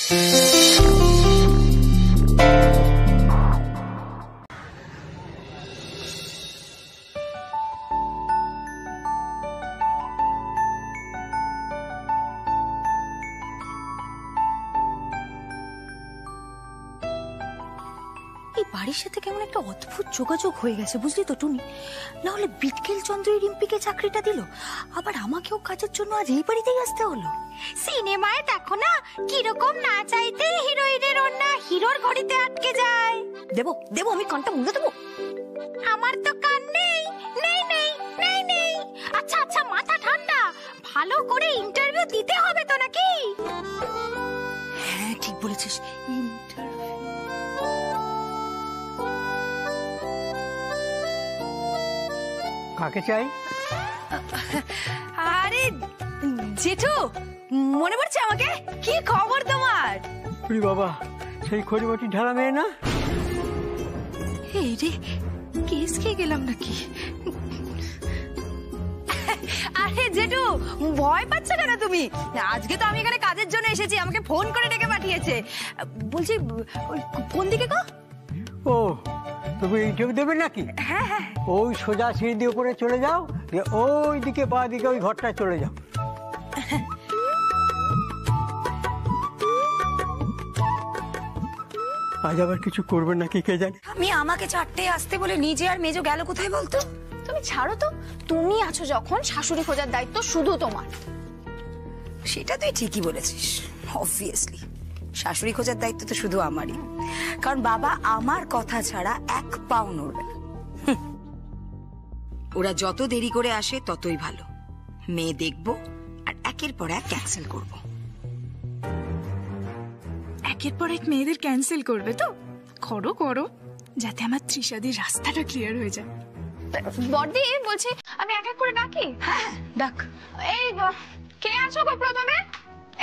এই বাড়ির সাথে কেমন একটা অদ্ভুত যোগাযোগ হয়ে গেছে, বুঝলি তো টুনি? না হলে বিটকেল চন্দ্রই রিম্পিকে চাকরিটা দিল, আবার আমাকেও কাজের জন্য আজ এই বাড়িতেই আসতে হলো। সিনেমায় দেখো না কিরকম না চাইতে হিরোইনের ওড়না হিরোর ঘড়িতে আটকে যায়। দেবো দেবো, আমি কানটা মুড়ে দেবো। আমার তো কান নেই নেই নেই নেই নেই। আচ্ছা আচ্ছা, মাথা ঠান্ডা, ভালো করে ইন্টারভিউ দিতে হবে তো নাকি? হ্যাঁ ঠিক বলেছিস। কাকে চাই? আরে জেঠু, মনে পড়ছে আমাকে? কি খবর তোমার? বাবা, সেই খড়িবাটি ঢালা মেয়ে না? এই রে, কেস খেয়ে গেলাম নাকি? আরে জেঠু, ভয় পাচ্ছ কেন তুমি? আজকে তো আমি এখানে কাজের জন্য এসেছি, আমাকে ফোন করে ডেকে পাঠিয়েছে। বলছি কোন দিকে গো? ও, তুমি ইন্টারভিউ দেবে নাকি? হ্যাঁ হ্যাঁ। ওই সোজা সিঁড়ি দিয়ে উপরে চলে যাও, ওই দিকে বা দিকে ওই ঘরটায় চলে যাও। আজ আবার কিছু করবে নাকি কে জানে। আমি আমাকে চারটে আসতে বলে নিজে আর মেজো গেল কোথায় বলতো? তুমি ছাড়ো তো, তুমি আছো যখন শাশুড়ি খোঁজার দায়িত্ব শুধু তোমার। সেটা তুই ঠিকই বলেছিস। অবভিয়াসলি শাশুড়ি খোঁজার দায়িত্ব তো শুধু আমারই, কারণ বাবা আমার কথা ছাড়া এক পাও নড়বে না। ওরা যত দেরি করে আসে ততই ভালো। মেয়ে দেখবো আর একের পর এক ক্যান্সেল করব। একের পর এক মেয়েদের ক্যান্সেল করবে তো? করো করো, যাতে আমার ত্রিশাদির রাস্তাটা ক্লিয়ার হয়ে যায়। বড়দি বলছি, আমি এক এক করে ডাকি? হ্যাঁ ডাক। এই কে আছো গো প্রথমে?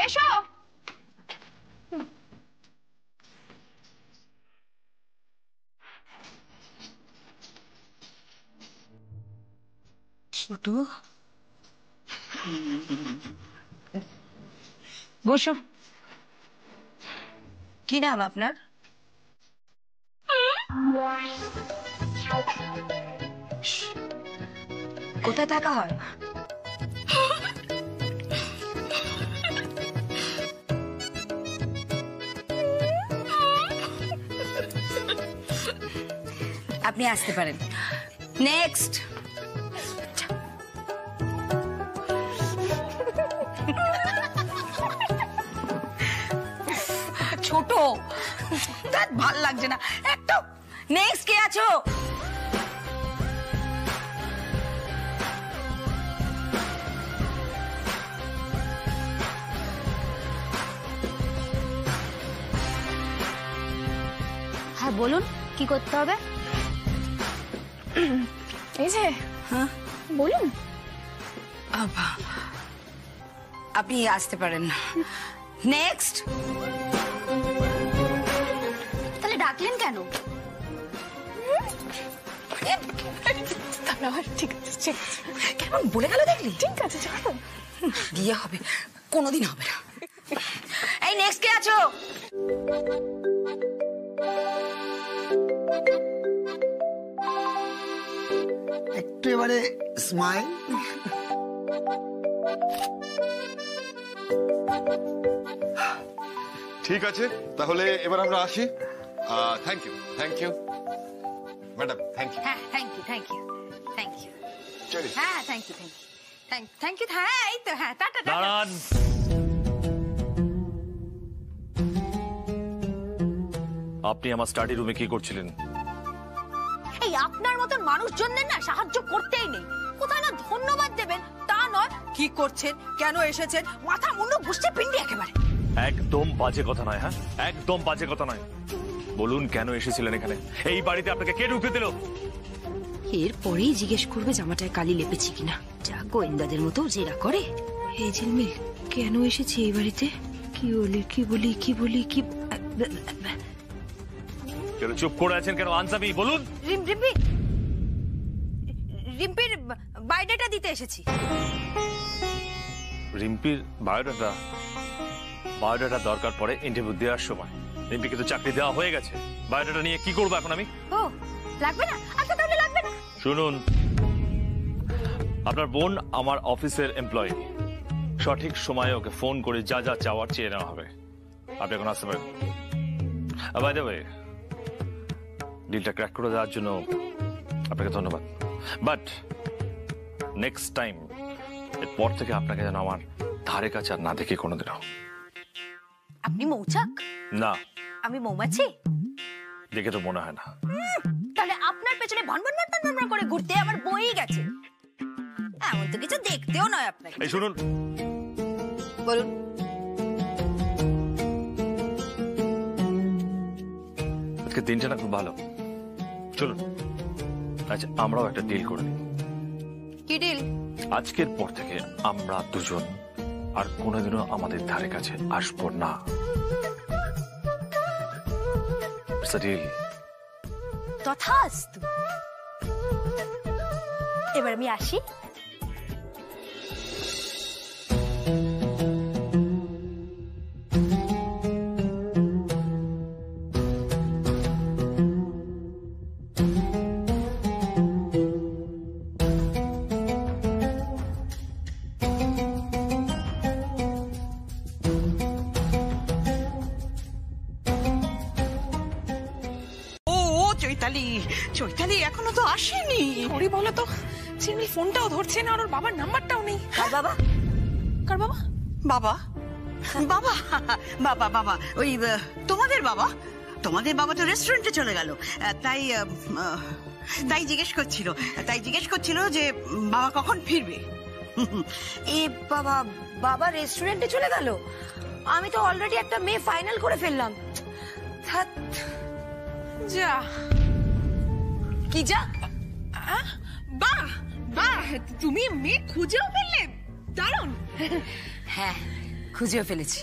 এসো। ছোট, বসো। কি নাম আপনার? কোথায় থাকা হয়? আপনি আসতে পারেন। নেক্সট। ছোট, তার ভাল লাগছে না একটু। নেক্সট কে আছো? হ্যাঁ বলুন, কি করতে হবে? এই যে, হ্যাঁ বলুন। আপনি আসতে পারেন। নেক্সট। তাহলে ডাকলেন কেন? ঠিক আছে, কেমন বলে গেল দেখলি? ঠিক আছে, চলো। বিয়ে হবে, কোনোদিন হবে না। এই নেক্সট কে আছো? একটু এবারে স্মাইল। ঠিক আছে, তাহলে এবার আমরা আসি। Thank you madam, thank you. হ্যাঁ thank you thank you thank you. চলি। হ্যাঁ থ্যাংক ইউ থ্যাংক ইউ। হ্যাঁ এই তো, হ্যাঁ টাটা টাটা। দাঁড়ান। আপনি আমার স্টাডি রুমে কি করছিলেন? এই আপনার মতন মানুষজনদের না সাহায্য করতেই নেই। কোথায় না ধন্যবাদ দেবেন তা নয়, কি করছেন, কেন এসেছেন, মাথা মুন্ডু ঘুষছে পিন্ডি একেবারে। একদম বাজে কথা নয়। হ্যাঁ, একদম বাজে কথা নয়। বলুন কেন এসেছিলেন এখানে? এই বাড়িতে আপনাকে কে ঢুকতে দিল? এরপরেই জিজ্ঞেস করবে জামাটায় কালি লেপেছি কিনা। যা গোয়েন্দাদের মতো জেরা করে। এই ঝিলমিল, কেন এসেছি এই বাড়িতে? কি বলি কেন চুপ করে আছেন কেন? আনসার মি, বলুন। রিম্পির বায়োডাটা দিতে এসেছি। রিম্পির বায়োডাটা? বায়োডাটা দরকার পড়ে ইন্টারভিউ দেওয়ার সময়। রিম্পিকে তো চাকরি দেওয়া হয়ে গেছে, বায়োডাটা নিয়ে কি করবো এখন আমি? ও লাগবে না, আচ্ছা তাহলে লাগবে না। শুনুন, আপনার বোন আমার অফিসের এমপ্লয়ি, সঠিক সময়ে ওকে ফোন করে যা যা চাওয়ার চেয়ে নেওয়া হবে। আপনি এখন আসতে পারেন। বাই দ্য ওয়ে, ডিলটা ক্র্যাক করে দেওয়ার জন্য আপনাকে ধন্যবাদ, বাট নেক্সট টাইম এরপর থেকে আপনাকে যেন আমার ধারে কাছে আর না দেখি কোনোদিনও। আপনি মৌচাক, না আমি মৌমাছি। দেখে তো মনে হয় না। তাহলে আপনার পেছনে ভনভন ভনভন করে ঘুরতে আমার বই গেছে। এমন তো কিছু দেখতেও নয় আপনাকে। এই শুনুন, বলুন। আজকে দিনটা না খুব ভালো, চলুন আচ্ছা আমরাও একটা ডিল করে নিই। কি ডিল? আজকের পর থেকে আমরা দুজন আর কোনোদিনও আমাদের ধারে কাছে আসবো না। ডিল? তথাস্তু। এবার আমি আসি। চৈতালি এখনো তো আসেনি। ওরে বলো তো, ঝিলমিল ফোনটাও ধরছে না আর ওর বাবার নাম্বারটাও নেই। কার বাবা? কার বাবা? বাবা বাবা বাবা বাবা ওই তোমাদের বাবা। তোমাদের বাবা তো রেস্টুরেন্টে চলে গেল, তাই জিজ্ঞেস করছিল যে বাবা কখন ফিরবে। এ বাবা, বাবা রেস্টুরেন্টে চলে গেল? আমি তো অলরেডি একটা মেয়ে ফাইনাল করে ফেললাম। যা কি যা? বাহ বাহ, তুমি মেয়ে খুঁজেও ফেললে, দারুণ। হ্যাঁ, খুঁজেও ফেলেছি।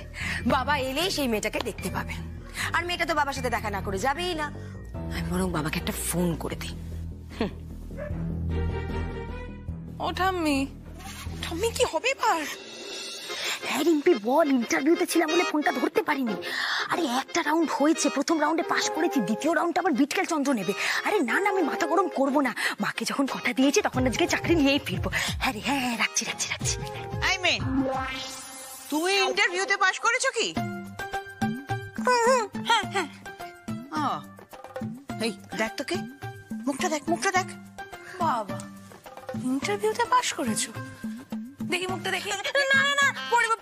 বাবা এলেই সেই মেয়েটাকে দেখতে পাবে, আর মেয়েটা তো বাবার সাথে দেখা না করে যাবেই না। আমি বরং বাবাকে একটা ফোন করে দিই। ও ঠাম্মি, ঠাম্মি কি হবে এবার? হ্যাঁ রিম্পি বল, ইন্টারভিউতে ছিলাম বলে ফোনটা ধরতে পারিনি। আরে একটা রাউন্ড হয়েছে, প্রথম রাউন্ডে পাস করেছি, দ্বিতীয় রাউন্ডটা আবার বিটকেল চন্দ্র নেবে। আরে না না, আমি মাথা গরম করবো না, মাকে যখন কথা দিয়েছি তখন আজকে চাকরি নিয়েই ফিরবো। হ্যাঁ রে, হ্যাঁ রাখছি। আই মে, তুমি ইন্টারভিউতে পাস করেছো কি? হ্যাঁ। এই দেখ তোকে, মুখটা দেখ। বাবা, ইন্টারভিউতে পাস করেছো? দেখি মুখটা দেখি। না না,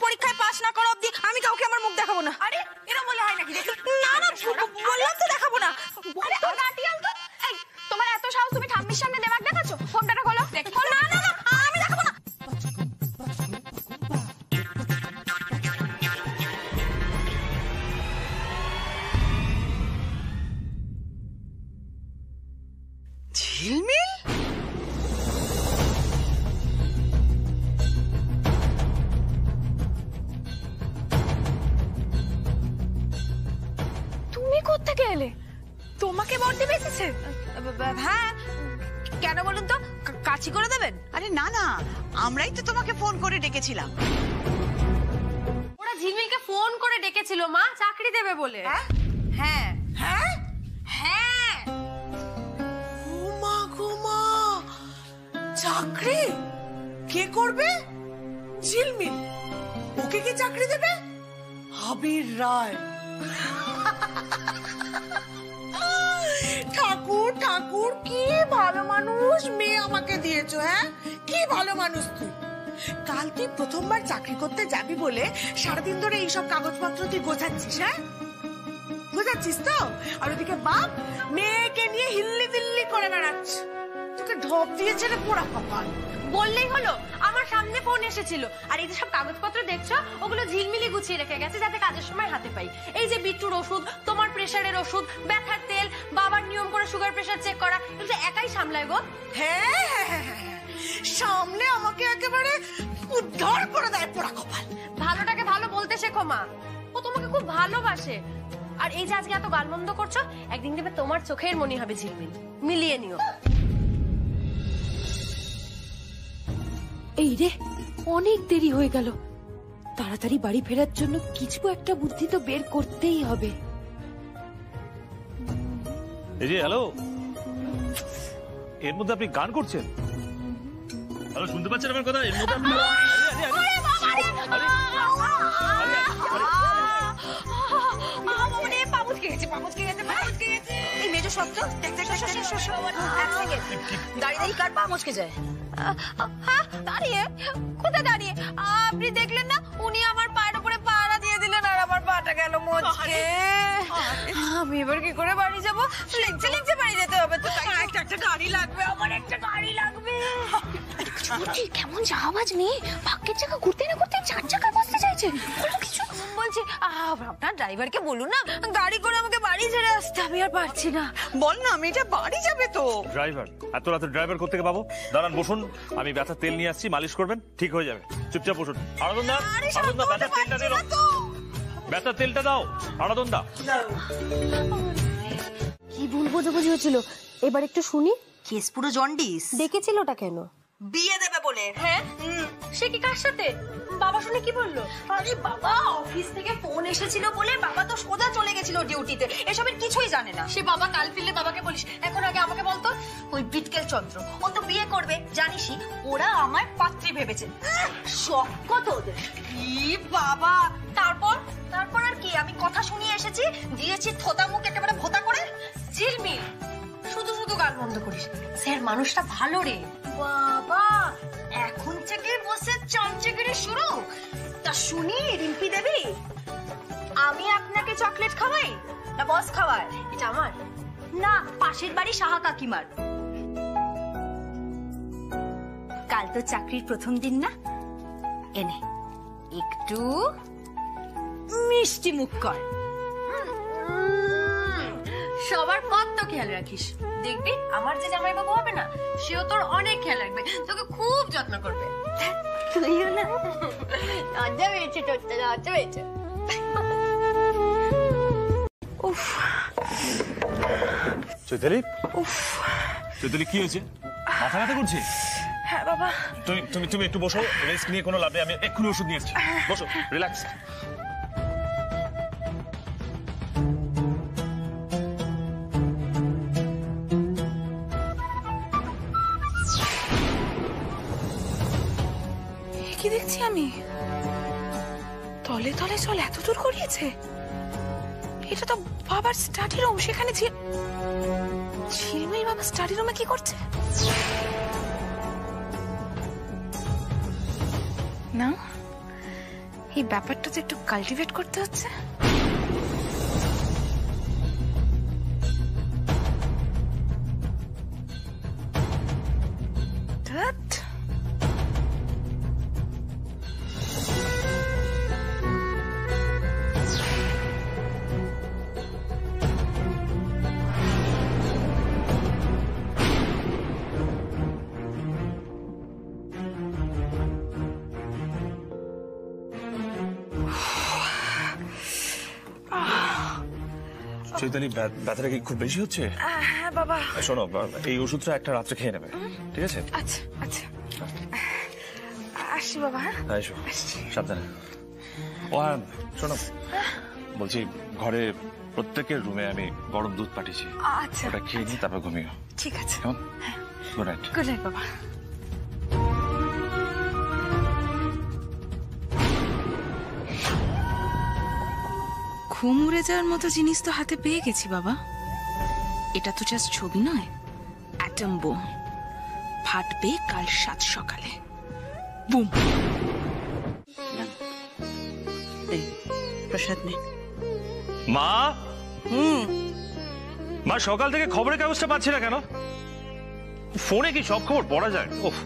পরীক্ষায় পাস না করা অবধি আমি কাউকে আমার মুখ দেখাবো না। আরে এরকম বলে হয় নাকি? না না, বললাম তো দেখাবো না। এই তোমার এত সাহস, তুমি ঠাম্মির সামনে দেমাক দেখাচ্ছো? ফোনটা খোলো। না না, আমি দেখাবো না। ঝিলমিল? তুমি কোত্থেকে এলে? তোমাকে বড্ডি বেঁচেছে? হ্যাঁ, কেন বলুন তো? কাছি করে দেবেন? আরে না, আমরাই তো তোমাকে ফোন করে ডেকেছিলাম। ওরা ঝিলমিলকে ফোন করে ডেকেছিল মা, চাকরি দেবে বলে। হ্যাঁ। ঘুমা চাকরি কে করবে? ঝিলমিল। ওকে কি চাকরি দেবে? আবির রায়। ঠাকুর কি ভালো মানুষ মেয়ে আমাকে দিয়েছো। হ্যাঁ, কি ভালো মানুষ তুই। কাল তুই প্রথমবার চাকরি করতে যাবি বলে সারাদিন ধরে এইসব কাগজপত্র তুই গোছাচ্ছিস। হ্যাঁ, গোছাচ্ছিস তো? আর ওদিকে বাপ মেয়েকে নিয়ে হিল্লি দিল্লি করে বেড়াচ্ছে। তোকে ঢপ দিয়েছে রে পোড়া কপাল। বললেই হলো, আমার সামনে ফোন এসেছিল, আর এই যে সব কাগজপত্র দেখছো ওগুলো ঝিলমিলি গুছিয়ে রেখে গেছে যাতে কাজের সময় হাতে পাই। এই যে বিট্টুর ওষুধ, তোমার প্রেসারের ওষুধ, ব্যথার তেল, বাবার নিয়ম করে সুগার প্রেসার চেক করা, এগুলো একাই সামলায় গো। হ্যাঁ, সামনে আমাকে একেবারে উদ্ধার করে দেয় পোড়া কপাল। ভালোটাকে ভালো বলতে শেখো মা, ও তোমাকে খুব ভালোবাসে। আর এই যে আজকে এত গালমন্দ করছো, একদিন দেখবে তোমার চোখের মনি হবে ঝিলমিল। মিলিয়ে নিও। এই রে, অনেক দেরি হয়ে গেল। তাড়াতাড়ি বাড়ি ফেরার জন্য কিছু একটা বুদ্ধি তো বের করতেই হবে। এই যে হ্যালো, এর মধ্যে আপনি গান করছেন? হ্যালো, শুনতে পাচ্ছেন আমার কথা? এর মধ্যে আপনি আপনি দেখলেন না, উনি আমার পায়ের উপরে পাড়া দিয়ে দিলেন আর আমার পাটা গেল মচকে। আমি এবার কি করে বাড়ি যাবো? লিখতে লিখতে বাড়ি যেতে হবে তো। একটা গাড়ি লাগবে, আমার একটা গাড়ি লাগবে। কেমন আওয়াজ নেই, ভাগ্যের চাকা ঘুরতে না ঘুরতে 4 চাকা বসতে চাইছে। কিছু বলছি, আপনার ড্রাইভারকে বলুন না গাড়ি করে আমাকে বাড়ি ছেড়ে আসতে, আমি আর পারছি না। বল না, মেয়েটা বাড়ি যাবে তো। ড্রাইভার? এত রাতে ড্রাইভার কোত্থেকে পাবো? দাঁড়ান, বসুন, আমি ব্যথার তেল নিয়ে আসছি, মালিশ করবেন, ঠিক হয়ে যাবে। চুপচাপ বসুন। আরাধনদা, আরাধনদা, ব্যথার তেলটা দিল, ব্যথার তেলটা দাও আরাধনদা। কি ভুল বোঝাবুঝি হয়েছিল, এবার একটু শুনি। কেস পুরো জন্ডিস। ডেকেছিল ওটা কেন? বিয়ে দেবে বলে। হ্যাঁ, সে কি কার সাথে? বাবা শুনে কি বললো? আরে বাবা, অফিস থেকে ফোন এসেছিল বলে বাবা তো সোজা চলে গেছিল ডিউটিতে, এসবের কিছুই জানে না। সে বাবা কাল ফিরলে বাবাকে বলিস, এখন আগে আমাকে বলতো। ওই বিটকেল চন্দ্র, ও তো বিয়ে করবে জানিসই, ওরা আমার পাত্রী ভেবেছে। শখ কত ওদের। কি বাবা, তারপর তারপর আর কি, আমি কথা শুনিয়ে এসেছি, দিয়েছি থোতা মুখ একেবারে ভোতা করে। ঝিলমিল, শুধু শুধু গান বন্ধ করিস। স্যার মানুষটা ভালো রে বাবা, এখন থেকে বসে চমচেগিরি শুরু। তা শুনি রিম্পি দেবী, আমি আপনাকে চকলেট খাওয়াই না বস খাওয়ায়? এটা আমার না, পাশের বাড়ি সাহা কাকিমার। কাল তো চাকরির প্রথম দিন না, এনে একটু মিষ্টি মুখ কর। সবার কত খেয়াল রাখিস, দেখবি আমার যে জামাইবাবু হবে না, সেও তোর অনেক খেয়াল রাখবে, তোকে খুব যত্ন করবে। তুইও না? লজ্জা পেয়েছে, তোর তো লজ্জা পেয়েছে। চৈতালি, চৈতালি কি হয়েছে? মাথা ব্যথা করছে? হ্যাঁ বাবা। তুমি তুমি তুমি একটু বসো, রেস্ট নিয়ে কোনো লাভ নেই, আমি এক্ষুনি ওষুধ নিয়ে এসেছি। বসো, রিল্যাক্স। কি দেখছি আমি? তলে তলে চল এত দূর করিয়েছে। এটা তো বাবার স্টাডি রুম, সেখানে ঝিলমিল বাবা স্টাডি রুমে কি করছে? না, এই ব্যাপারটা তো একটু কাল্টিভেট করতে হচ্ছে। চৈতালি, ব্যথাটা কি খুব বেশি হচ্ছে? হ্যাঁ বাবা। শোনো, এই ওষুধটা একটা রাত্রে খেয়ে নেবে, ঠিক আছে? আচ্ছা আচ্ছা, আসি বাবা। হ্যাঁ, এসো, সাবধানে। ও হ্যাঁ, শোনো, বলছি ঘরে প্রত্যেকের রুমে আমি গরম দুধ পাঠিয়েছি, আচ্ছা ওটা খেয়ে নিয়ে তারপর ঘুমিও। ঠিক আছে। কেমন? Good night. গুড নাইট বাবা। ঘুম উড়ে যাওয়ার মতো জিনিস তো হাতে পেয়ে গেছি বাবা। এটা তো জাস্ট ছবি নয়, অ্যাটম বোম। ফাটবে কাল 7 সকালে। বুম। প্রসাদ নে। মা, মা, সকাল থেকে খবরের কাগজটা পাচ্ছি না কেন? ফোনে কি সব খবর পড়া যায়? ওহ,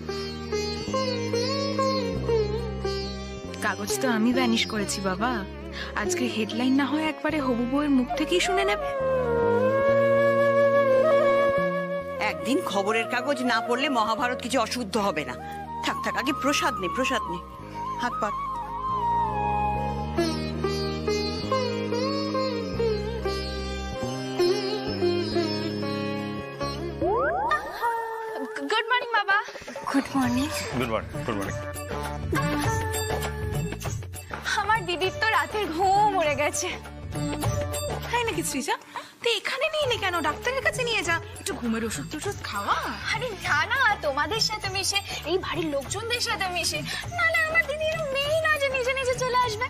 কাগজ তো আমি ভ্যানিশ করেছি বাবা। আজকে হেডলাইন না হয় একবারে হবু বউয়ের মুখ থেকেই শুনে নেবে। একদিন খবরের কাগজ না পড়লে মহাভারত কিছু অশুদ্ধ হবে না। থাক থাক, আগে প্রসাদ নে, প্রসাদ নে, হাত পাত। গুড মর্নিং বাবা। Good morning. Good morning, good morning. রাতের ঘুম উড়ে গেছে। তাই নাকি শ্রীজা? তো এখানে নিয়ে নে কেন? ডাক্তারের কাছে নিয়ে যা, একটু ঘুমের ওষুধ টষুধ খাওয়া। আরে না না, তোমাদের সাথে মিশে, এই বাড়ির লোকজনদের সাথে মিশে, নাহলে আমার দিদি এরকম মেয়েই না যে নিজে নিজে চলে আসবে।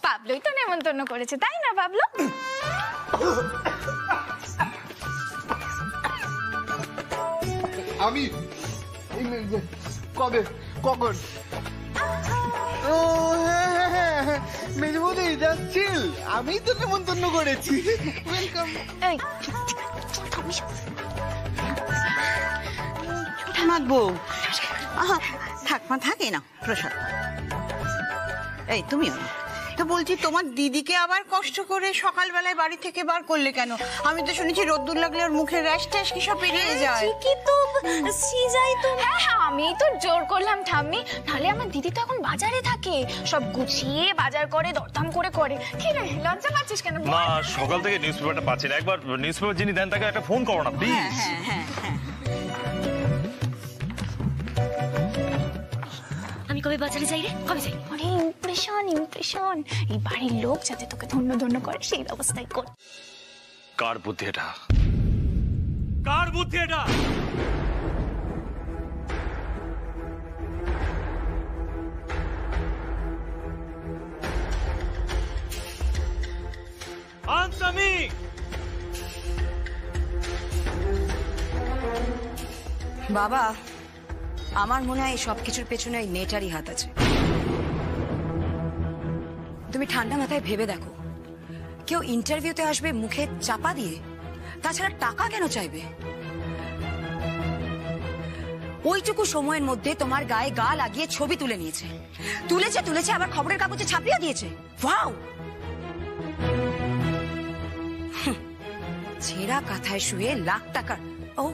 পাবলোই তো নেমন্তন্ন করেছে, তাই না পাবলো? আমি কবে কখন ও হ্যাঁ মেজে বৌদি যাচ্ছিল, আমি তো নেমন্তন্ন করেছি। ওয়েলকাম। মাখবো আহা, থাক মা, থাকে না প্রসাদ। এই তুমিও না তো বলছি, তোমার দিদিকে আবার কষ্ট করে সকালবেলায় বাড়ি থেকে বার করলে কেন? আমি তো শুনেছি রোদ্দুর লাগলে ওর মুখে র্যাশ ট্যাশ কি সব বেরিয়ে যায়। ঠিকই তো, সিজাই তো। হ্যাঁ হ্যাঁ, আমিই তো জোর করলাম ঠাম্মি, নাহলে আমার দিদি তো এখন বাজারে থাকে, সব গুছিয়ে বাজার করে, দরদাম করে করে। কি রে, লজ্জা পাচ্ছিস কেন? মা সকাল থেকে নিউজ পেপারটা পাচ্ছি না, একবার নিউজ পেপার যিনি দেন তাকে একটা ফোন করো না প্লিজ। হ্যাঁ হ্যাঁ হ্যাঁ, আমি কবে বাজারে যাই রে, কবে যাই? আরে ইমপ্রেশন ইমপ্রেশন, এই বাড়ির লোক যাতে তোকে ধন্য ধন্য করে সেই ব্যবস্থাই কর। কার বুদ্ধি এটা? কার বুদ্ধি এটা? আনসামি বাবা, আমার মনে হয় সবকিছুর পেছনে ওই মেয়েটারই হাত আছে। তুমি ঠান্ডা মাথায় ভেবে দেখো, কেউ ইন্টারভিউতে আসবে মুখে চাপা দিয়ে, তাছাড়া টাকা কেন চাইবে? ওইটুকু সময়ের মধ্যে তোমার গায়ে গা লাগিয়ে ছবি তুলে নিয়েছে, তুলেছে আবার খবরের কাগজে ছাপিয়ে দিয়েছে। ওয়াও! ছেঁড়া কাঁথায় শুয়ে লাখ টাকার, ও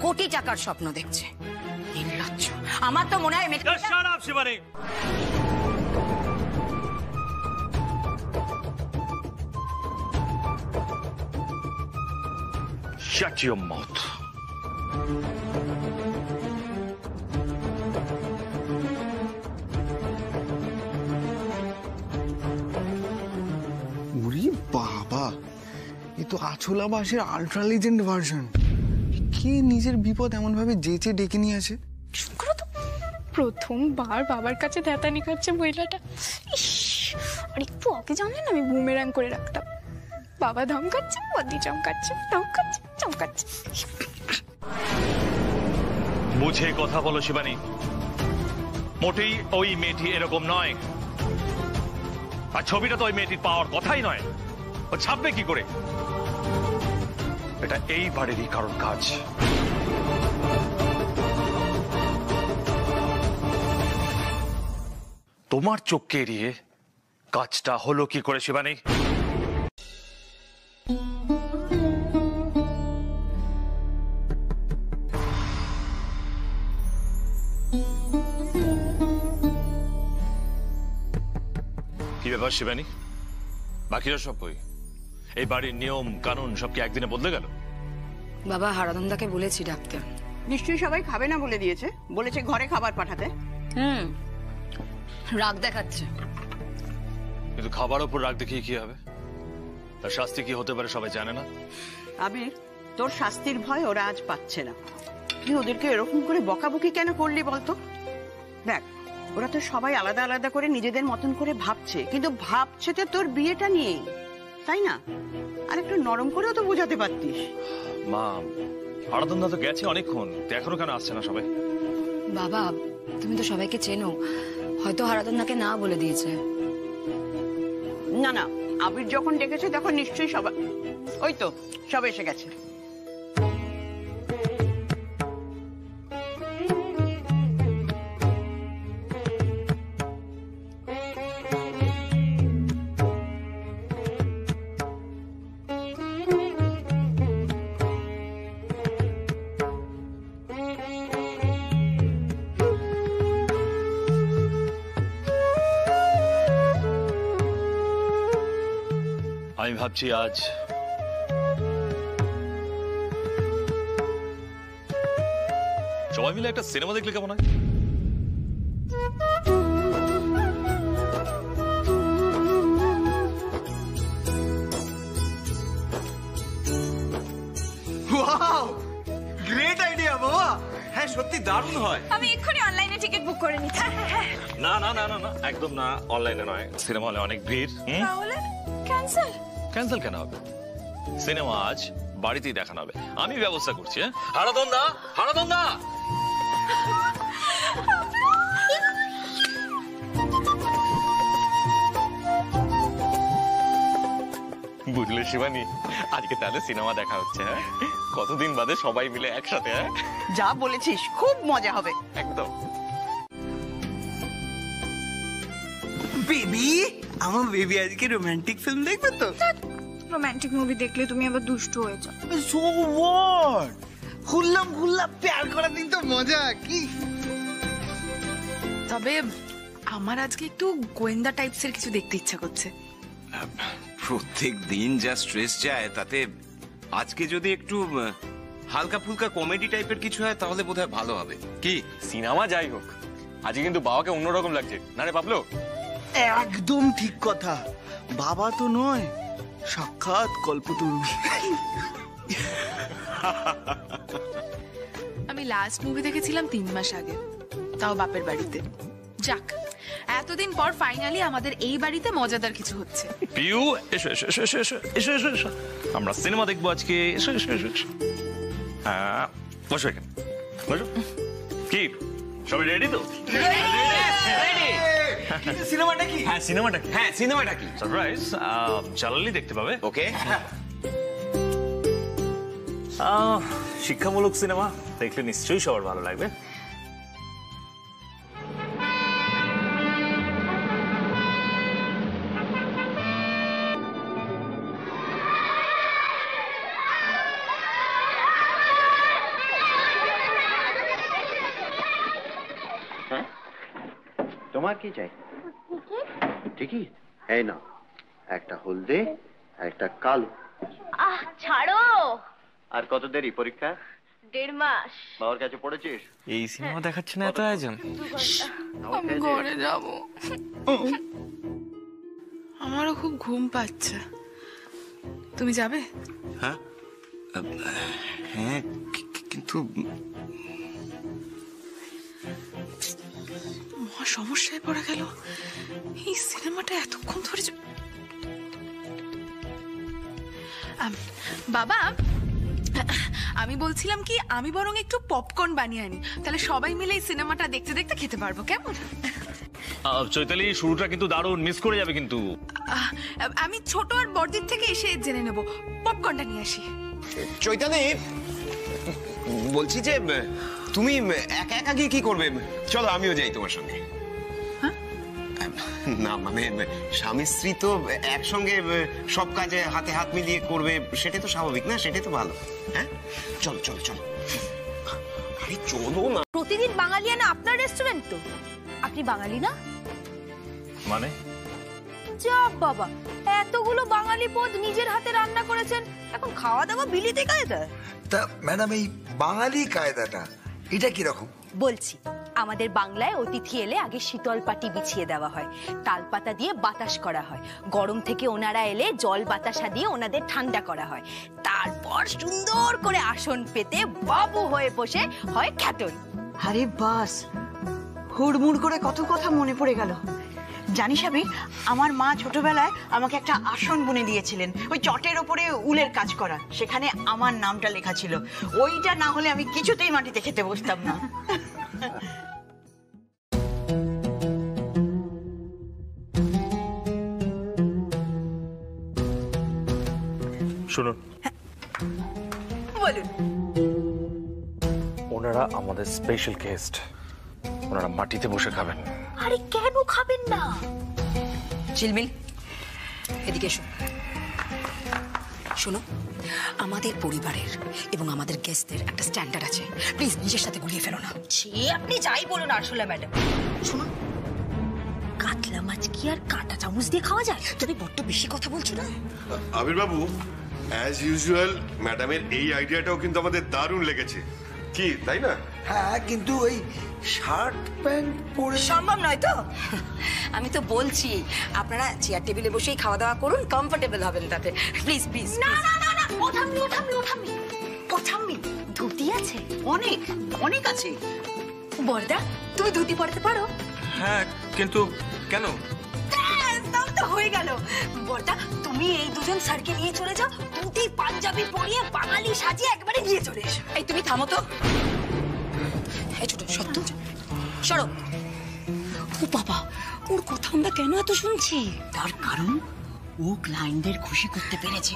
কোটি টাকার স্বপ্ন দেখছে। নির্লজ্জ! আমার তো মনে হয় শিবানী, Shut your mouth. ওরে বাবা, এ তো আছলা বাসের আল্ট্রা লিজেন্ড ভার্সন। কে নিজের বিপদ এমন ভাবে যেচে ডেকে নিয়ে আসে? প্রথমবার বাবার কাছে ধ্যাতানি খাচ্ছে মহিলাটা। ইস, আর একটু আগে জানেন আমি বুমেরাং করে রাখতাম। বাবা ধমকাচ্ছে, বদি চমকাচ্ছে, চমকাচ্ছে। বুঝে কথা বলো শিবানী, মোটেই ওই মেয়েটি এরকম নয়। আর ছবিটা তো ওই মেয়েটির পাওয়ার কথাই নয়, ও ছাপবে কি করে? এটা এই বাড়িরই কারণ কাজ। তোমার চোখকে এড়িয়ে কাজটা হলো কি করে শিবানী? কি ব্যাপার শিবানী, বাকিরা সব কই? এই বাড়ির নিয়ম কানুন সব কি একদিনে বদলে গেল? বাবা, হারাদন্দাকে বলেছি ডাক্তার। নিশ্চয়ই সবাই খাবে না বলে দিয়েছে, বলেছে ঘরে খাবার পাঠাতে। রাগ দেখাচ্ছে। কিন্তু খাবার উপর রাগ দেখিয়ে কি হবে? তার শাস্তি কি হতে পারে সবাই জানে না? আবির, তোর শাস্তির ভয় ওরা আজ পাচ্ছে না। তুই ওদেরকে এরকম করে বকাবকি কেন করলি বলতো? দেখ, ওরা তো সবাই আলাদা আলাদা করে নিজেদের মতন করে ভাবছে, কিন্তু ভাবছে তো তোর বিয়েটা নিয়েই, তাই না? আর একটু নরম করেও তো বোঝাতে পারতিস। মা, হারাদন্দা তো গেছে অনেকক্ষণ, এখনো কেন আসছে না সবাই? বাবা, তুমি তো সবাইকে চেনো, হয়তো হারাদন্দাকে না বলে দিয়েছে। না না, আবির যখন ডেকেছে তখন নিশ্চয়ই সবাই, ওই তো সব এসে গেছে। আমি ভাবছি আজ সবাই মিলে একটা সিনেমা দেখলে কেমন হয়? হয়। আমি এক্ষুনি অনলাইনে টিকিট বুক করে নিচ্ছি। না না না না না, একদম না, অনলাইনে নয়, সিনেমা হলে অনেক ভিড়। তাহলে ক্যান্সেল? ক্যান্সেল কেন হবে? সিনেমা আজ বাড়িতেই দেখানো হবে, আমি ব্যবস্থা করছি। হারাধন দা, হারাধন দা, বুঝলে শিবানী, আজকে তাহলে সিনেমা দেখা হচ্ছে। হ্যাঁ, কতদিন বাদে সবাই মিলে একসাথে। হ্যাঁ, যা বলেছিস, খুব মজা হবে। একদম। বেবি, আমার বেবি আজকে রোমান্টিক ফিল্ম দেখবে তো? রোমান্টিক মুভি দেখলে তুমি আবার দুষ্ট হয়ে যাও। সো হোয়াট, হুল্লাম গুল্লা প্যার করা দিন তো মজা কি। তবে আমার আজকে একটু গোয়েন্দা টাইপসের কিছু দেখতে ইচ্ছা করছে। প্রত্যেক দিন যা স্ট্রেস যায়, তাতে আজকে যদি একটু হালকা ফুলকা কমেডি টাইপের কিছু হয় তাহলে বোধহয় ভালো হবে। কি সিনেমা যাই হোক, আজকে কিন্তু বাবাকে অন্যরকম লাগছে না রে পাবলো? একদম ঠিক কথা, বাবা তো নয়, সাক্ষাৎ কল্পতরু। আমি লাস্ট মুভি দেখেছিলাম 3 মাস আগে, তাও বাপের বাড়িতে। যাক, এতদিন পর ফাইনালি আমাদের এই বাড়িতে মজাদার কিছু হচ্ছে। পিউ, এসো এসো এসো এসো এসো এসো এসো, আমরা সিনেমা দেখবো আজকে। এসো এসো এসো এসো। হ্যাঁ, বসো এখানে, বসো। কি সবাই রেডি তো? সিনেমাটা কি? হ্যাঁ সিনেমাটা কি? হ্যাঁ সিনেমাটা কি? সারপ্রাইজ, চালালেই দেখতে পাবে। ওকে। শিক্ষামূলক সিনেমা দেখলে নিশ্চয়ই সবার ভালো লাগবে। তোমার কি চাই? ঠিকই, এই না, একটা হলদে একটা কালো। ছাড়ো। আর কত দেরি পরীক্ষা? 1.5 মাস। বাবার কাছে পড়েছিস? এই সিনেমা দেখাচ্ছে না এত আয়োজন। আমি ঘরে যাব। আমারও খুব ঘুম পাচ্ছে। তুমি যাবে? হ্যাঁ হ্যাঁ, কিন্তু মহা সমস্যায় পড়ে গেল। এই সিনেমাটা এতক্ষণ ধরে বাবা, আমি বলছিলাম কি, আমি বরং একটু পপকর্ন বানিয়ে আনি, তাহলে সবাই মিলে এই সিনেমাটা দেখতে দেখতে খেতে পারবো, কেমন? চৈতালি, শুরুটা কিন্তু দারুণ, মিস করে যাবে কিন্তু। আমি ছোট আর বড়দির থেকে এসে জেনে নেব। পপকর্নটা নিয়ে আসি। চৈতালি, বলছি যে তুমি একা একা গিয়ে কি করবে? চলো আমিও যাই তোমার সঙ্গে। না মানে স্বামী স্ত্রী তো একসঙ্গে সব কাজে হাতে হাত মিলিয়ে করবে, সেটাই তো স্বাভাবিক না? সেটাই তো ভালো। হ্যাঁ, চলো চলো চলো। আরে চলো না। প্রতিদিন বাঙালিয়ানা আপনার রেস্টুরেন্ট তো? আপনি বাঙালি না? মানে যা বাবা, এতগুলো বাঙালি পদ নিজের হাতে রান্না করেছেন, এখন খাওয়া দাওয়া বিলিতে কায়দা? তা ম্যাডাম, এই বাঙালি কায়দাটা এটা কিরকম? বলছি, আমাদের বাংলায় অতিথি এলে আগে শীতল পাটি বিছিয়ে দেওয়া হয়, তালপাতা দিয়ে বাতাস করা হয়, গরম থেকে ওনারা এলে জল বাতাসা দিয়ে ওনাদের ঠান্ডা করা হয়, তারপর সুন্দর করে আসন পেতে বাবু হয়ে বসে হয় খ্যাটন। আরে বাস, হুড়মুড় করে কত কথা মনে পড়ে গেল। জানিস আমি, আমার মা ছোটবেলায় আমাকে একটা আসন বুনে দিয়েছিলেন, ওই চটের ওপরে উলের কাজ করা, সেখানে আমার নামটা লেখা ছিল। ওইটা না হলে আমি কিছুতেই মাটিতে খেতে বসতাম না। শুনুন, বলুন। ওনারা আমাদের স্পেশাল গেস্ট, ওনারা মাটিতে বসে খাবেন। আরে কেন খাবেন না? ঝিলমিল, এদিকে এসো। শোনো, আমাদের পরিবারের এবং আমাদের গেস্টদের একটা স্ট্যান্ডার্ড আছে, প্লিজ নিজের সাথে গুলিয়ে ফেলো না। সে আপনি যাই বলুন আরশোলা ম্যাডাম। শোনো, কাতলা মাছ কি আর কাঁটা চামচ দিয়ে খাওয়া যায়? তুমি বড্ড বেশি কথা বলছো না? আবির বাবু, অ্যাজ ইউজুয়াল ম্যাডামের এই আইডিয়াটাও কিন্তু আমাদের দারুণ লেগেছে, কি তাই না? হ্যাঁ, কিন্তু ওই শার্ট প্যান্ট পরে সম্ভব নয় তো। আমি তো বলছি, আপনারা চেয়ার টেবিলে বসেই খাওয়া দাওয়া করুন, কমফোর্টেবল হবেন তাতে। Please please. না না না না, ওঠামনি ধুতি আছে? অনেক অনেক আছে। বর্দা তুমি ধুতি পরতে পারো? হ্যাঁ, কিন্তু কেন? তাও তো হয়ে গেল। বর্দা তুমি এই দুজন স্যারকে নিয়ে চলে যাও, ধুতি পাঞ্জাবি পরিয়ে বাঙালি সাজিয়ে একবারে নিয়ে চলে এসো। এই তুমি থামো তো। এই ছোট সত্য সরো। ও বাবা, ওর কথা আমরা কেন এত শুনছি? তার কারণ ও ক্লায়েন্টদের খুশি করতে পেরেছে,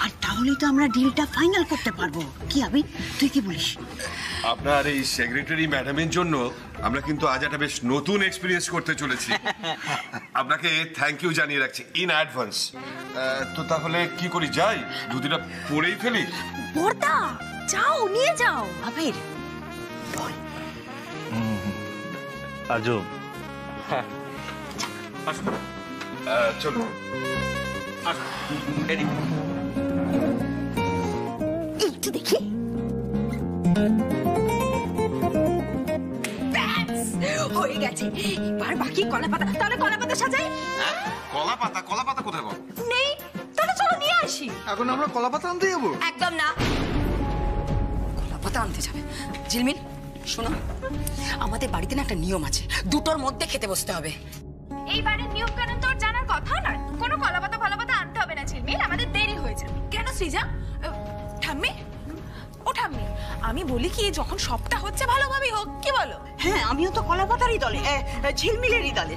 আর তাহলেই তো আমরা ডিলটা ফাইনাল করতে পারবো। কি আবি, তুই কি বলিস? আপনার এই সেক্রেটারি ম্যাডামের জন্য আমরা কিন্তু আজ একটা বেশ নতুন এক্সপিরিয়েন্স করতে চলেছি। আপনাকে থ্যাংক ইউ জানিয়ে রাখছি ইন অ্যাডভান্স। তো তাহলে কি করি, যাই দুদিটা পরেই ফেলি? বর্দা যাও, নিয়ে যাও। আবির আজও হ্যাঁ, আসুন। চলুন একটু দেখি। হয়ে গেছে, এবার বাকি কলা পাতা। তাহলে কলা পাতা সাজাই। কলা পাতা? কলা পাতা কোথায় পাবো? নেই? তাহলে চলো নিয়ে আসি। এখন আমরা কলা পাতা আনতে যাবো? একদম না, কলা পাতা আনতে যাবে? ঝিলমিল শোনো, আমাদের বাড়িতে না একটা নিয়ম আছে, দুটোর মধ্যে খেতে বসতে হবে। এই বাড়ির নিয়ম কানুন তোর জানার কথা নয়। কোনো কলাপাতা ফলাপাতা আনতে হবে না ঝিলমিল, আমাদের দেরি হয়ে যাবে। কেন সৃজা? ঠাম্মি, ও ঠাম্মি, আমি বলি কি, যখন সবটা হচ্ছে ভালোভাবেই হোক, কি বলো? হ্যাঁ, আমিও তো কলাপাতারই দলে, ঝিলমিলেরই দলে।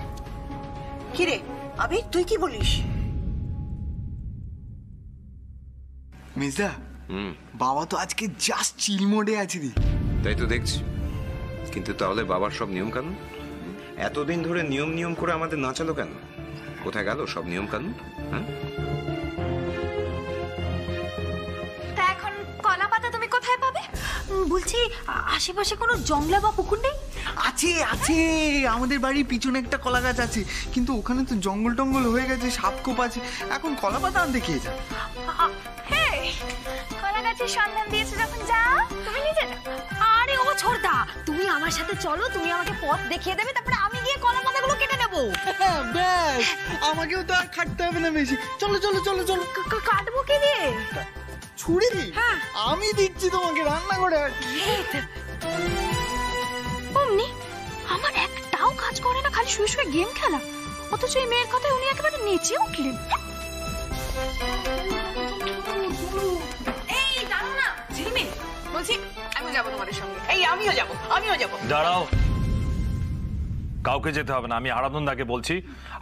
কিরে আবির, তুই কি বলিস? মির্জা, বাবা তো আজকে জাস্ট চিল মোডে আছে রে। তাই তো দেখছি, কিন্তু তাহলে বাবার সব নিয়ম কানুন এতদিন ধরে নিয়ম করে আমাদের নাচালো কেন? কোথায় গেল সব নিয়ম কানুন? হ্যাঁ, তা এখন কলাপাতা তুমি কোথায় পাবে? বলছি আশেপাশে কোনো জংলা বা পুকুর নেই? আছে আছে, আমাদের বাড়ির পিছনে একটা কলা গাছ আছে, কিন্তু ওখানে তো জঙ্গল টঙ্গল হয়ে গেছে, সাপকোপ আছে, এখন কলা পাতা আনতে খেয়ে যা। হ্যাঁ, কলা গাছের সন্ধান দিয়েছে যখন, যাও তুমি নিজে যাও। আরে ও ছোড়দা, তুমি আমার সাথে চলো, তুমি আমাকে পথ দেখিয়ে দেবে, তারপরে আমি গিয়ে কলা পাতাগুলো কেটে নেবো। ব্যাস, আমাকেও তো আর খাটতে হবে না বেশি। চলো চলো চলো চলো। কাটবো কি দিয়ে? ছুরি দি? আমি দিচ্ছি তোমাকে, রান্না করে। অমনি আমার একটাও কাজ করে না, খালি শুয়ে শুয়ে গেম খেলা, অথচ এই মেয়ের কথায় উনি একেবারে নেচে উঠলেন। এই দাঁড়াও না ঝিলমিল, বলছি আমি যাবো তোমাদের সঙ্গে। এই আমিও যাবো, আমিও যাবো। দাঁড়াও, কাউকে যেতে হবে না, আমি হারাদনদাকে বলছি,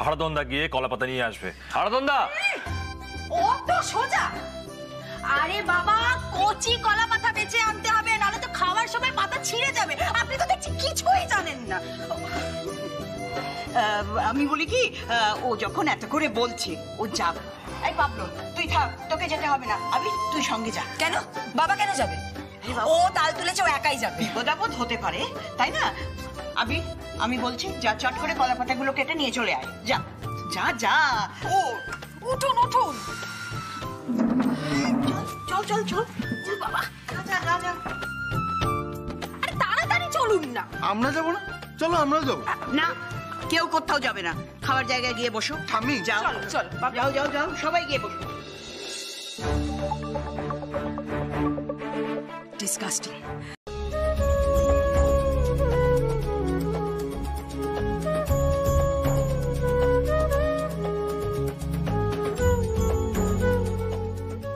হারাদনদা গিয়ে কলাপাতা নিয়ে আসবে। হারাদনদা! ও তো সোজা। আরে বাবা, কচি কলা পাতা বেঁচে আনতে হবে, নাহলে তো খাওয়ার সময় পাতা ছিঁড়ে যাবে। আপনি তো দেখছি কিছুই জানেন না। আমি বলি কি, ও যখন এত করে বলছে, ও যাবে। এই পাবলো, তুই থাক, তোকে যেতে হবে না। আবি, তুই সঙ্গে যা। কেন? বাবা কেন যাবে? ও তাল তুলেছে, ও একাই যাবে। বিপদ আপদ হতে পারে, তাই না? আবি, আমি বলছি, যা চট করে কলা পাতাগুলো কেটে নিয়ে চলে আয়। যা যা যা। ও উঠুন উঠুন। চল চল চল বাবা, যা যা যা। আরে তাড়াতাড়ি চলুন না। আমরা যাবো না? চলো আমরাও যাবো। না, কেউ কোথাও যাবে না, খাবার জায়গায় গিয়ে বসো। ঠাম্মি যাও, চল যাও যাও যাও, সবাই গিয়ে বসো। ডিসকাস্টিং।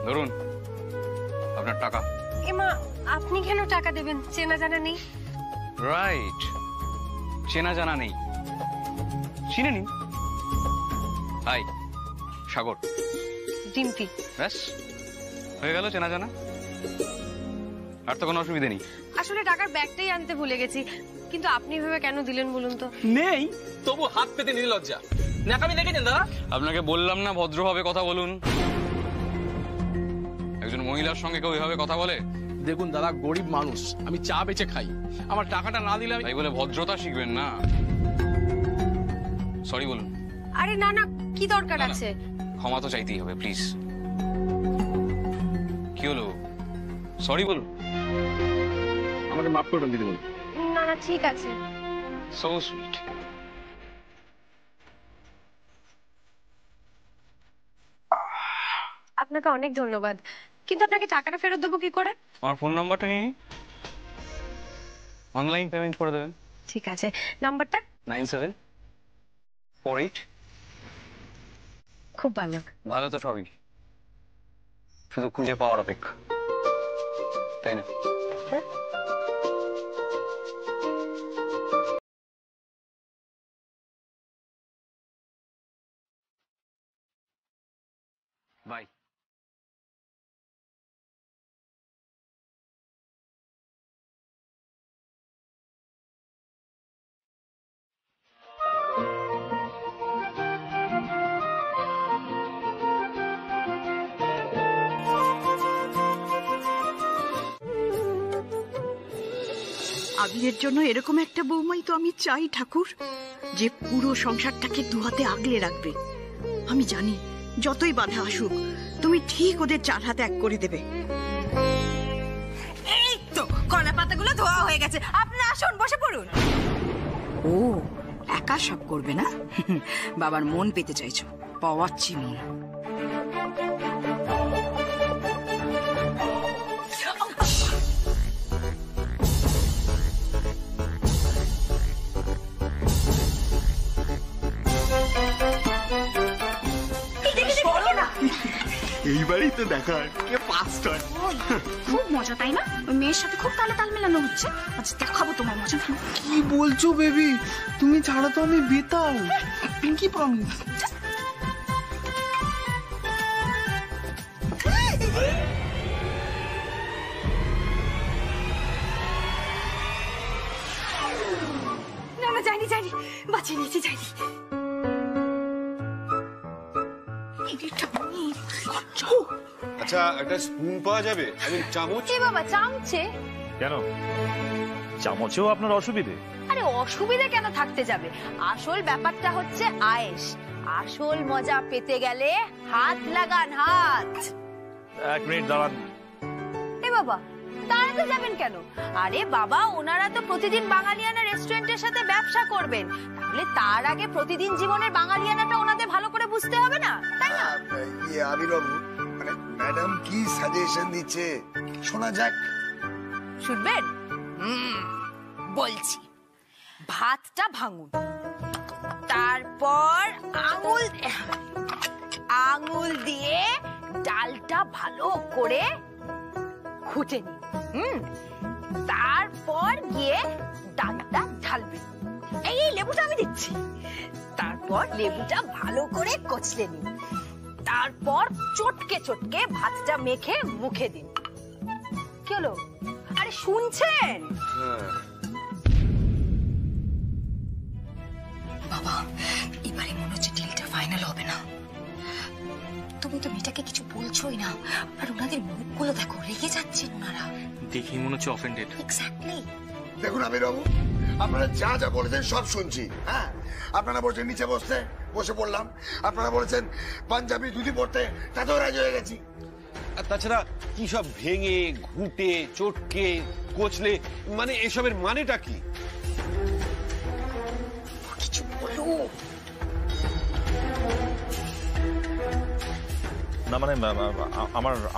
ধরুন আপনার টাকা। এমা, আপনি কেন টাকা দেবেন? চেনা জানা নেই। রাইট, চেনা জানা নেই, চিনে নিন। হাই, সাগর। ডিম্পি। ব্যাস, হয়ে গেল চেনা জানা, আর তো কোনো অসুবিধা নেই। আসলে টাকার ব্যাগটাই আনতে ভুলে গেছি, কিন্তু আপনি ভেবে কেন দিলেন বলুন তো? নেই তবু হাত পেতে নিতে লজ্জা। নাকামি দেখেছেন দাদা? আপনাকে বললাম না ভদ্রভাবে কথা বলুন। একজন মহিলার সঙ্গে কেউ এভাবে কথা বলে? দেখুন দাদা, গরিব মানুষ, আমি চা বেচে খাই, আমার টাকাটা না দিলে তাই বলে ভদ্রতা শিখবেন না। সরি বলুন। আরে না না, কি দরকার আছে? ক্ষমা তো চাইতেই হবে, প্লিজ। কি হলো? সরি বলুন। আমাকে মাফ করবেন দিদি বলুন। না না, ঠিক আছে। So sweet. আপনাকে অনেক ধন্যবাদ, কিন্তু আপনাকে টাকাটা ফেরত দেবো কি করে? আমার ফোন নাম্বারটা নিয়ে। অনলাইন পেমেন্ট করে দেবেন। ঠিক আছে, নাম্বারটা? 9748। খুব ভালো। ভালো তো সবই, শুধু খুঁজে পাওয়ার অপেক্ষা, তাই না? বাই। আবিরের জন্য এরকম একটা বৌমাই তো আমি চাই ঠাকুর, যে পুরো সংসারটাকে দুহাতে আগলে রাখবে। আমি জানি যতই বাধা আসুক তুমি ঠিক ওদের চার হাতে এক করে দেবে। এই তো কলা পাতাগুলো ধোয়া হয়ে গেছে, আপনারা আসুন বসে পড়ুন। ও একা সব করবে না, বাবার মন পেতে চাইছো, পাওয়াচ্ছি মন। এইবারই তো দেখার কে ফার্স্ট হয়। খুব মজা তাই না? ওই মেয়ের সাথে খুব তালে তাল মেলানো হচ্ছে। আচ্ছা দেখাবো তোমার মজা। কি বলছো বেবি, তুমি ছাড়া তো আমি বেতাল। Pinky promise. না না যাইনি যাইনি, বাঁচিয়ে নিয়েছি, যাইনি। আচ্ছা একটা স্পুন পাওয়া যাবে? চামচ? এ বাবা, চামচে? কেন, চামচেও আপনার অসুবিধে? আরে অসুবিধা কেন থাকতে যাবে, আসল ব্যাপারটা হচ্ছে আয়েশ। আসল মজা পেতে গেলে হাত লাগান, হাত। 1 মিনিট দাঁড়ান। এ বাবা, দাঁড়াতে যাবেন কেন? আরে বাবা, ওনারা তো প্রতিদিন বাঙালিয়ানা রেস্টুরেন্টের সাথে ব্যবসা করবেন, তাহলে তার আগে প্রতিদিন জীবনের বাঙালিয়ানাটা ওনাদের ভালো করে বুঝতে হবে না, তাই না? আবিরবাবু, মানে ম্যাডাম কি সাজেশন দিচ্ছে শোনা যাক। শুনবেন? বলছি, ভাতটা ভাঙুন, তারপর আঙুল দিয়ে ডালটা ভালো করে ঘুটে নিন, তারপর গিয়ে ডালটা ঢালবেন। এই লেবুটা আমি দিচ্ছি। তারপর লেবুটা ভালো করে কচলে নিন, তারপর চটকে চটকে ভাতটা মেখে মুখে দিন। কি হলো? আরে শুনছেন? বাবা এবারে মনে হচ্ছে ডিলটা ফাইনাল হবে না। তুমি তো মেয়েটাকে কিছু বলছোই না, আর ওনাদের মুখগুলো দেখো, রেগে যাচ্ছেন ওনারা। দেখি মনে হচ্ছে অফেন্ডেড। এক্স্যাক্টলি। দেখুন আবিরবাবু, আপনারা যা যা বলেছেন সব শুনছি। হ্যাঁ, আপনারা বলছেন নিচে বসে পড়লাম, আপনারা বলেছেন পাঞ্জাবি ধুতি পড়তে, তাতেও রাজি হয়ে গেছি। আর তাছাড়া কি সব ভেঙে ঘুটে চটকে কোচলে, মানে এসবের মানেটা কি? কিছু বলো না, মানে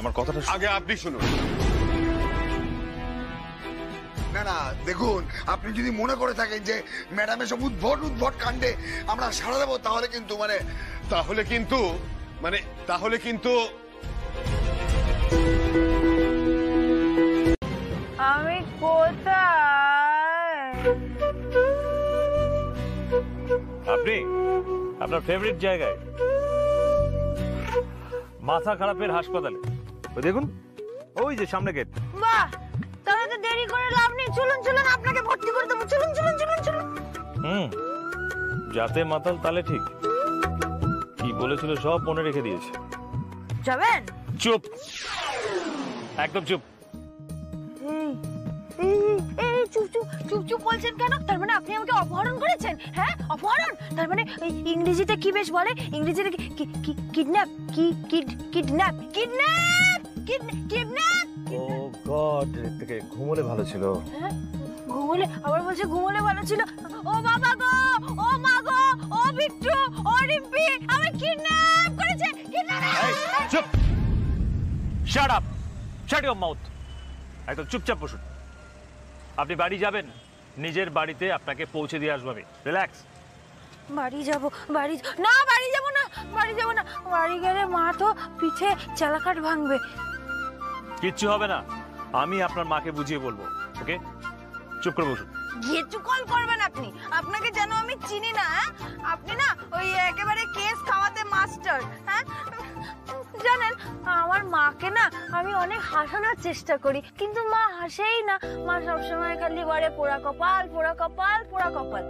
আমার কথাটা আগে আপনি শুনুন। না না, দেখুন, আপনি যদি মনে করে থাকেন যে ম্যাডাম এসব উদ্ভট কাণ্ডে আমরা সাড়া দেবো, তাহলে কিন্তু আমি কোথায়? আপনি আপনার ফেভারিট জায়গায়, মাথা খারাপের হাসপাতালে। ওই দেখুন, ওই যে সামনে গেট। বাহ, তাহলে তো দেরি করে লাভ নেই। চলুন চলুন, আপনাকে ভর্তি করে দেবো। চলুন চলুন চলুন চলুন। যাতে মাতাল তালে ঠিক, কি বলেছিল সব মনে রেখে দিয়েছে। যাবেন? চুপ, একদম চুপ। চুপ চুপ চুপ চুপ বলছেন কেন? তার মানে আপনি আমাকে অপহরণ করেছেন? হ্যাঁ, অপহরণ। তার মানে ইংরেজিতে কি বেশ বলে? ইংরেজিতে কিডন্যাপ, কিডন্যাপ কিডন্যাপ কিডন্যাপ। ও গড, থেকে ঘুমোলে ভালো ছিল। ঘুমোলে? আবার বলছে ঘুমোলে ভালো ছিল। ও বাবা গো, ও মা গো, ও বিট্টু, ও রিম্পি, আমায় কিডন্যাপ করেছে। চুপ, shut up, shut your mouth. একদম চুপচাপ বসুন। আপনি বাড়ি যাবেন নিজের বাড়িতে আপনাকে পৌঁছে দিয়ে আসবো আমি। রিল্যাক্স। বাড়ি যাব বাড়ি না বাড়ি যাব না বাড়ি যাব না বাড়ি গেলে মা তো পিঠে চালাকাট ভাঙবে। কিচ্ছু হবে না, আমি আপনার মাকে বুঝিয়ে বলবো। ওকে, চুপ করে বসুন। ঘেটু কল করবেন আপনি, আপনাকে যেন আমি চিনি না। আপনি না ওই একেবারে কেস খাওয়াতে মাস্টার। হ্যাঁ জানেন, আমার মাকে না আমি অনেক হাসানোর চেষ্টা করি, কিন্তু মা হাসেই না। মা সবসময় খালি বলে পোড়া কপাল পোড়া কপাল পোড়া কপাল।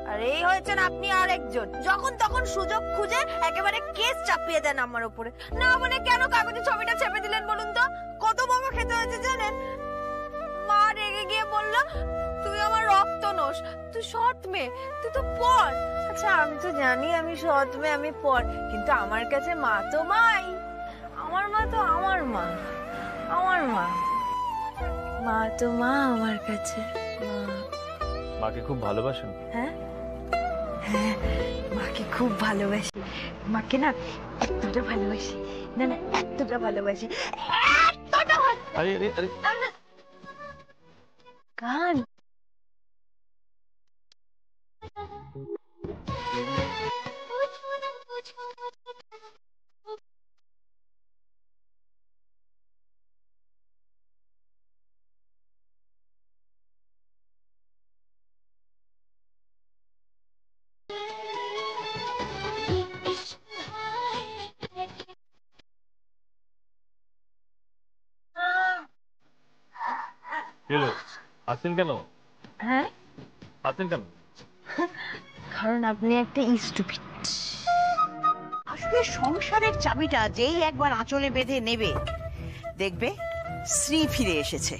আর এই হয়েছেন আপনি আর একজন, যখন তখন সুযোগ খুঁজে একেবারে কেস চাপিয়ে দেন আমার উপরে। না বলে কেন কাগজে ছবিটা চেপে দিলেন বলুন তো? কত বকা খেতে হয়েছে জানেন? মা রেগে গিয়ে বলল, তুই আমার রক্ত নোস, তুই সৎ মেয়ে, তুই তো পর। আচ্ছা আমি তো জানি আমি সৎ মেয়ে, আমি পর, কিন্তু আমার কাছে মা তো মাই। আমার মা তো আমার মা, আমার মা, মা তো মা আমার কাছে। মাকে খুব ভালোবাসেন? হ্যাঁ হ্যাঁ, মাকে খুব ভালোবাসি। মাকে না এতটা ভালোবাসি, না না এতটা ভালোবাসি, এতটা আরে আরে আরে কান। হ্যালো, আছেন কেন? হ্যাঁ আছেন কেন? কারণ আপনি একটা স্টুপিড। আসলে সংসারের চাবিটা যেই একবার আঁচলে বেঁধে নেবে, দেখবে শ্রী ফিরে এসেছে।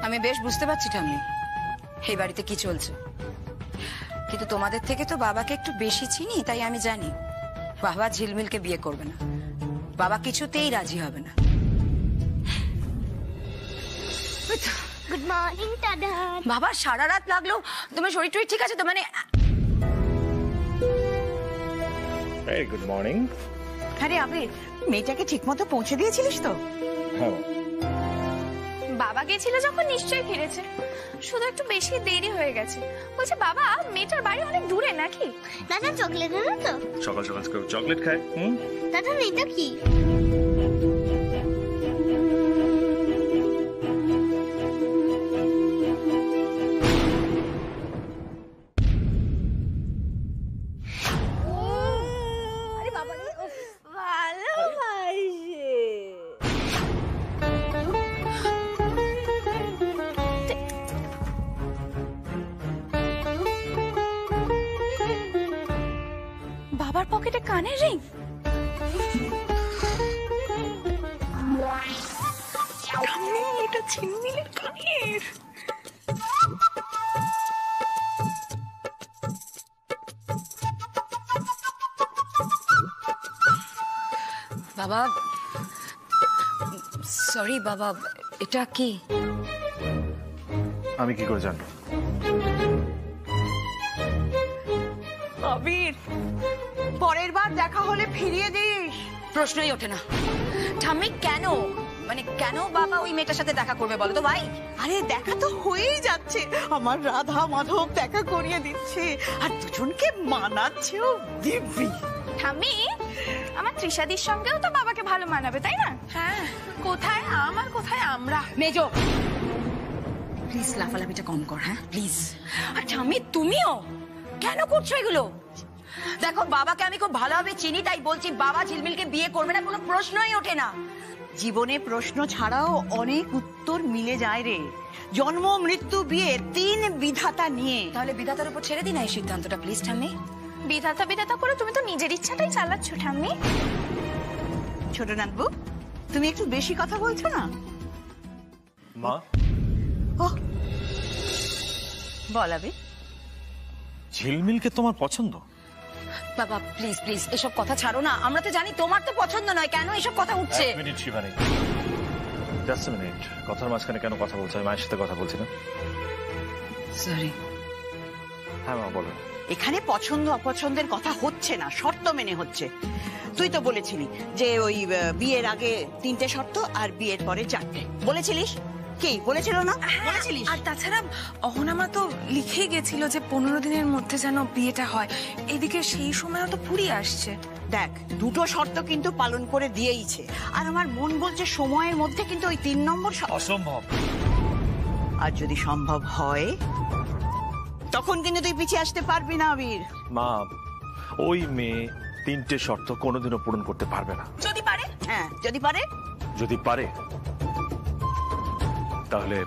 আমি বেশ বুঝতে পারছি ঠাম্মি এই বাড়িতে কি চলছে, কিন্তু তোমাদের থেকে তো বাবাকে একটু বেশি চিনি, তাই আমি জানি বাবা ঝিলমিলকে বিয়ে করবে না। বাবা কিছুতেই রাজি হবে না। গুড মর্নিং দাদা। বাবা সারা রাত লাগলো, তোমার শরীর টরীর ঠিক আছে তো? মানে এই গুড মর্নিং। আরে আবির, মেয়েটাকে ঠিক মতো পৌঁছে দিয়েছিলিস তো? হ্যাঁ। বাবা গেছিল যখন নিশ্চয়ই ফিরেছে, শুধু একটু বেশি দেরি হয়ে গেছে। বলছে বাবা মেয়েটার বাড়ি অনেক দূরে নাকি? দাদা চকলেট আনো তো। সকাল সকাল চকলেট খায়? দাদা এটা কি? বাবার পকেটে কানের রিং। এটা ঝিলমিলের কানের। বাবা সরি বাবা, এটা কি? আমি কি করে জানবো? আবির, পরের বার দেখা হলে ফিরিয়ে দিস। প্রশ্নই ওঠে না। ঠাম্মি কেন, মানে কেন বাবা ওই মেয়েটার সাথে দেখা করবে বলো তো ভাই? আরে দেখা তো হয়েই যাচ্ছে, আমার রাধা মাধব দেখা করিয়ে দিচ্ছে, আর দুজনকে মানাচ্ছেও দিব্যি। ঠাম্মি, আমার তৃষাদির সঙ্গেও তো বাবাকে ভালো মানাবে তাই না? হ্যাঁ, কোথায় আমার কোথায় আমরা। মেজো প্লিজ লাফালাফিটা কম কর। হ্যাঁ প্লিজ। আর ঠাম্মি তুমিও কেন করছো এগুলো? দেখো বাবাকে আমি খুব ভালোভাবে চিনি, তাই বলছি বাবা ঝিলমিলকে বিয়ে করবে না, কোনো প্রশ্নই ওঠে না। জীবনে প্রশ্ন ছাড়াও অনেক উত্তর মিলে যায় রে। জন্ম মৃত্যু বিয়ে 3 বিধাতা নিয়ে। তাহলে বিধাতার উপর ছেড়ে দিন এই সিদ্ধান্তটা প্লিজ ঠাম্মি। বিধাতা বিধাতা করে তুমি তো নিজের ইচ্ছাটাই চালাচ্ছ ঠাম্মি। ছোট নাতবু, তুমি একটু বেশি কথা বলছো না? মা বল আবি, ঝিলমিলকে তোমার পছন্দ? বাবা প্লিজ প্লিজ এসব কথা ছাড়ো না, আমরা তো জানি তোমার তো পছন্দ নয়, কেন এসব কথা উঠছে? এক minute Shivani, just a minute. কথার মাঝখানে কেন কথা বলছো? আমি মায়ের সাথে কথা বলছি না। সরি। হ্যাঁ মা বলো। এখানে পছন্দ অপছন্দের কথা হচ্ছে না, শর্ত মেনে হচ্ছে। তুই তো বলেছিলি যে ওই বিয়ের আগে 3টে শর্ত আর বিয়ের পরে 4টে বলেছিলিস। কি বলেছিল না? বলেছিলিস? আর তাছাড়া অহনামা তো লিখেই গেছিল যে 15 দিনের মধ্যে যেন বিয়েটা হয়। এদিকে সেই সময়ও তো ফুরিয়ে আসছে। দেখ, দুটো শর্ত কিন্তু পালন করে দিয়েইছে, আর আমার মন বলছে সময়ের মধ্যে কিন্তু ওই 3 নম্বর অসম্ভব। আর যদি সম্ভব হয় তখন কিন্তু তুই পিছিয়ে আসতে পারবি না আবির। মা, ওই মেয়ে 3টে শর্ত কোনোদিনও পূরণ করতে পারবে না। যদি পারে? হ্যাঁ, যদি পারে। যদি পারে তাহলে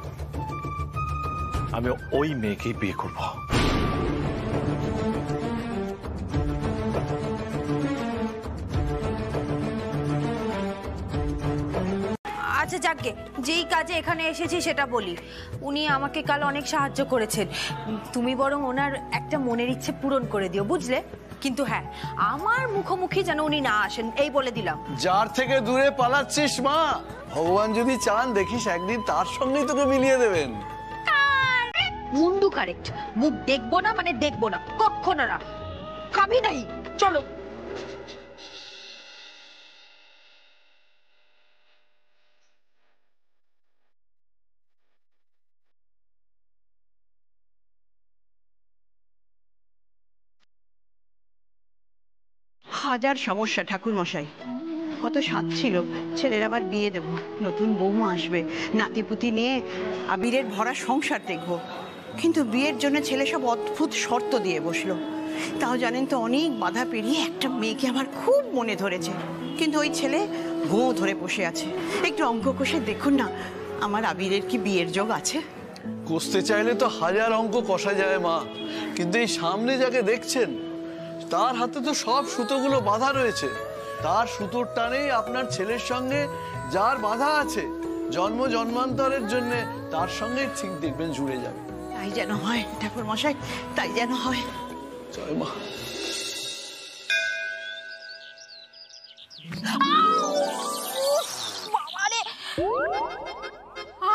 আমি ওই মেয়েকেই বিয়ে করব। আচ্ছা যাকগে, যেই কাজে এখানে এসেছি সেটা বলি। উনি আমাকে কাল অনেক সাহায্য করেছেন, তুমি বরং ওনার একটা মনের ইচ্ছে পূরণ করে দিও, বুঝলে? কিন্তু হ্যাঁ, আমার মুখোমুখি যেন উনি না আসেন, এই বলে দিলাম। যার থেকে দূরে পালাচ্ছিস মা, ভগবান যদি চান দেখিস একদিন তার সঙ্গেই তোকে মিলিয়ে দেবেন। মুন্ডু কারেক্ট। মুখ দেখবো না মানে দেখবো না, কখনো না, খাবি নাই। চলো। হাজার সমস্যা ঠাকুর মশাই, কত স্বাদ ছিল ছেলের আবার বিয়ে দেবো, নতুন বৌমা আসবে, নাতিপুতি নিয়ে আবিরের ভরা সংসার দেখবো, কিন্তু বিয়ের জন্য ছেলে সব অদ্ভুত শর্ত দিয়ে বসলো। তাও জানেন তো, অনেক বাধা পেরিয়ে একটা মেয়েকে আমার খুব মনে ধরেছে, কিন্তু ওই ছেলে গো ধরে বসে আছে। একটু অঙ্ক কষে দেখুন না, আমার আবিরের কি বিয়ের যোগ আছে? কষতে চাইলে তো হাজার অঙ্ক কষা যায় মা, কিন্তু এই সামনে যাকে দেখছেন তার হাতে তো সব সুতোগুলো বাঁধা রয়েছে। তার সুতোর টানেই আপনার ছেলের সঙ্গে যার বাঁধা আছে, জন্ম জন্মান্তরের জন্য তার সঙ্গে ঠিক দেখবেন জুড়ে যাবে। তাই যেন হয় ঠাকুর মশাই, তাই যেন হয়। জয় মা।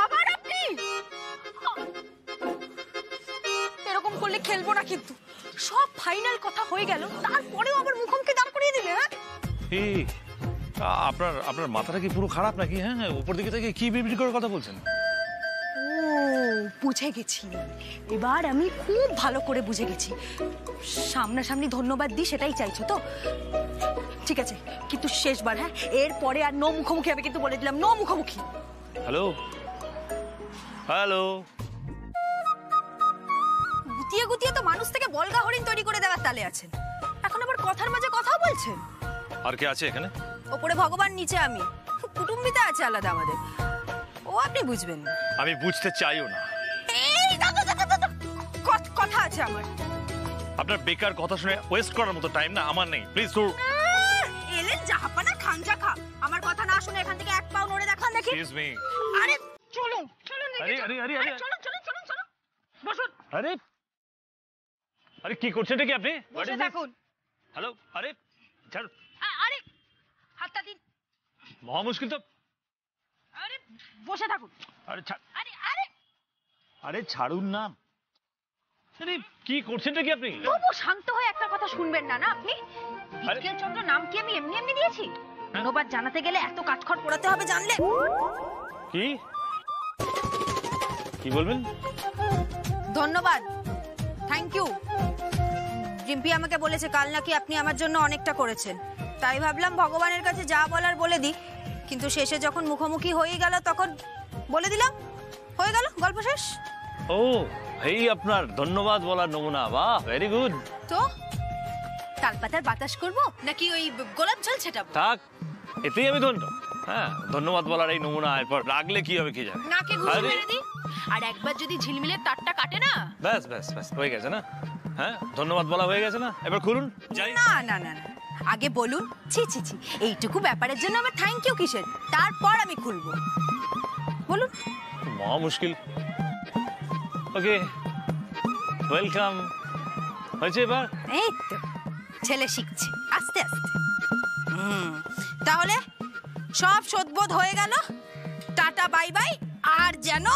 আবার আপনি এরকম করলে খেলবো না, কিন্তু সব ফাইনাল কথা হয়ে গেল, তারপরেও আবার মুখোমুখি দাঁড় করিয়ে দিলে। এই আপনার মাথাটা কি পুরো খারাপ নাকি? হ্যাঁ, উপর দিকে থেকে কি বিবৃতি করে কথা বলছেন? ও, বুঝে গেছি, এবার আমি খুব ভালো করে বুঝে গেছি। সামনাসামনি ধন্যবাদ দিই সেটাই চাইছো তো? ঠিক আছে, কিন্তু শেষবার, হ্যাঁ, এরপরে আর নো মুখোমুখি, আমি কিন্তু বলে দিলাম নো মুখোমুখি। Hello hello. গুতিয়ে গুতিয়ে তো মানুষ থেকে বলগা হরিণ তৈরি করে দেওয়ার তালে আছেন, এখন আবার কথার মাঝে কথা বলছেন। আর কে আছে এখানে? ওপরে ভগবান, নিচে আমি, কুটুম্বিতা আছে আলাদা আমাদের, ও আপনি বুঝবেন না। আমি বুঝতে চাইও না। কথা আছে আমার। আপনার বেকার কথা শুনে ওয়েস্ট করার মতো টাইম না আমার নেই, প্লিজ দূর। এলেন জাহাপানা খানজা খা, আমার কথা না শুনে এখান থেকে এক পাও নড়ে দেখান দেখি। Excuse me. আরে চলুন চলুন, আরে আরে আরে আরে চলুন চলুন চলুন চলুন, বসুন। আরে আরে কি করছেন কি আপনি? বসে থাকুন। হ্যালো, আরে ছাড়। আরে হাতটা দিন। মহা মুশকিল তো। আরে বসে থাকুন। আরে ছাড়। আরে আরে আরে ছাড়ুন না। আরে কি করছেন কি আপনি? তবু শান্ত হয়ে একটা কথা শুনবেন না? না আপনি বিকেল চন্দ্র নাম কি আমি এমনি এমনি দিয়েছি? ধন্যবাদ জানাতে গেলে এত কাঠখড় পোড়াতে হবে জানলে? কি কি বলবেন? ধন্যবাদ, থ্যাংক ইউ। রিম্পি আমাকে বলেছে কাল নাকি আপনি আমার জন্য অনেকটা করেছেন, তাই ভাবলাম ভগবানের কাছে যা বলার বলে দিই, কিন্তু শেষে যখন মুখোমুখি হয়ে গেল তখন বলে দিলাম, হয়ে গেল, গল্প শেষ। ও, এই আপনার ধন্যবাদ বলার নমুনা, বাহ, ভেরি গুড। তো তালপাতার বাতাস করব নাকি ওই গোলাপ জল ছেটাবো? থাক, এতেই আমি ধন্য। হ্যাঁ, ধন্যবাদ বলার এই নমুনা এরপর রাগলে কি হবে কি জানে। নাকে ঘুষি মেরে দিই, আর একবার যদি ঝিলমিলের তারটা কাটে না, ব্যাস ব্যাস ব্যাস, হয়ে গেছে না? হ্যাঁ, ধন্যবাদ বলা হয়ে গেছে না? এবার খুলুন, যাই। না না না না, আগে বলুন। ছি ছি ছি, এইটুকু ব্যাপারের জন্য আমার থ্যাংক ইউ কিসের? তারপর আমি খুলবো, বলুন। মহা মুশকিল। ওকে, ওয়েলকাম। হয়েছে এবার? এই তো ছেলে শিখছে আস্তে আস্তে। তাহলে সব শোধবোধ হয়ে গেল, টাটা বাই বাই, আর যেন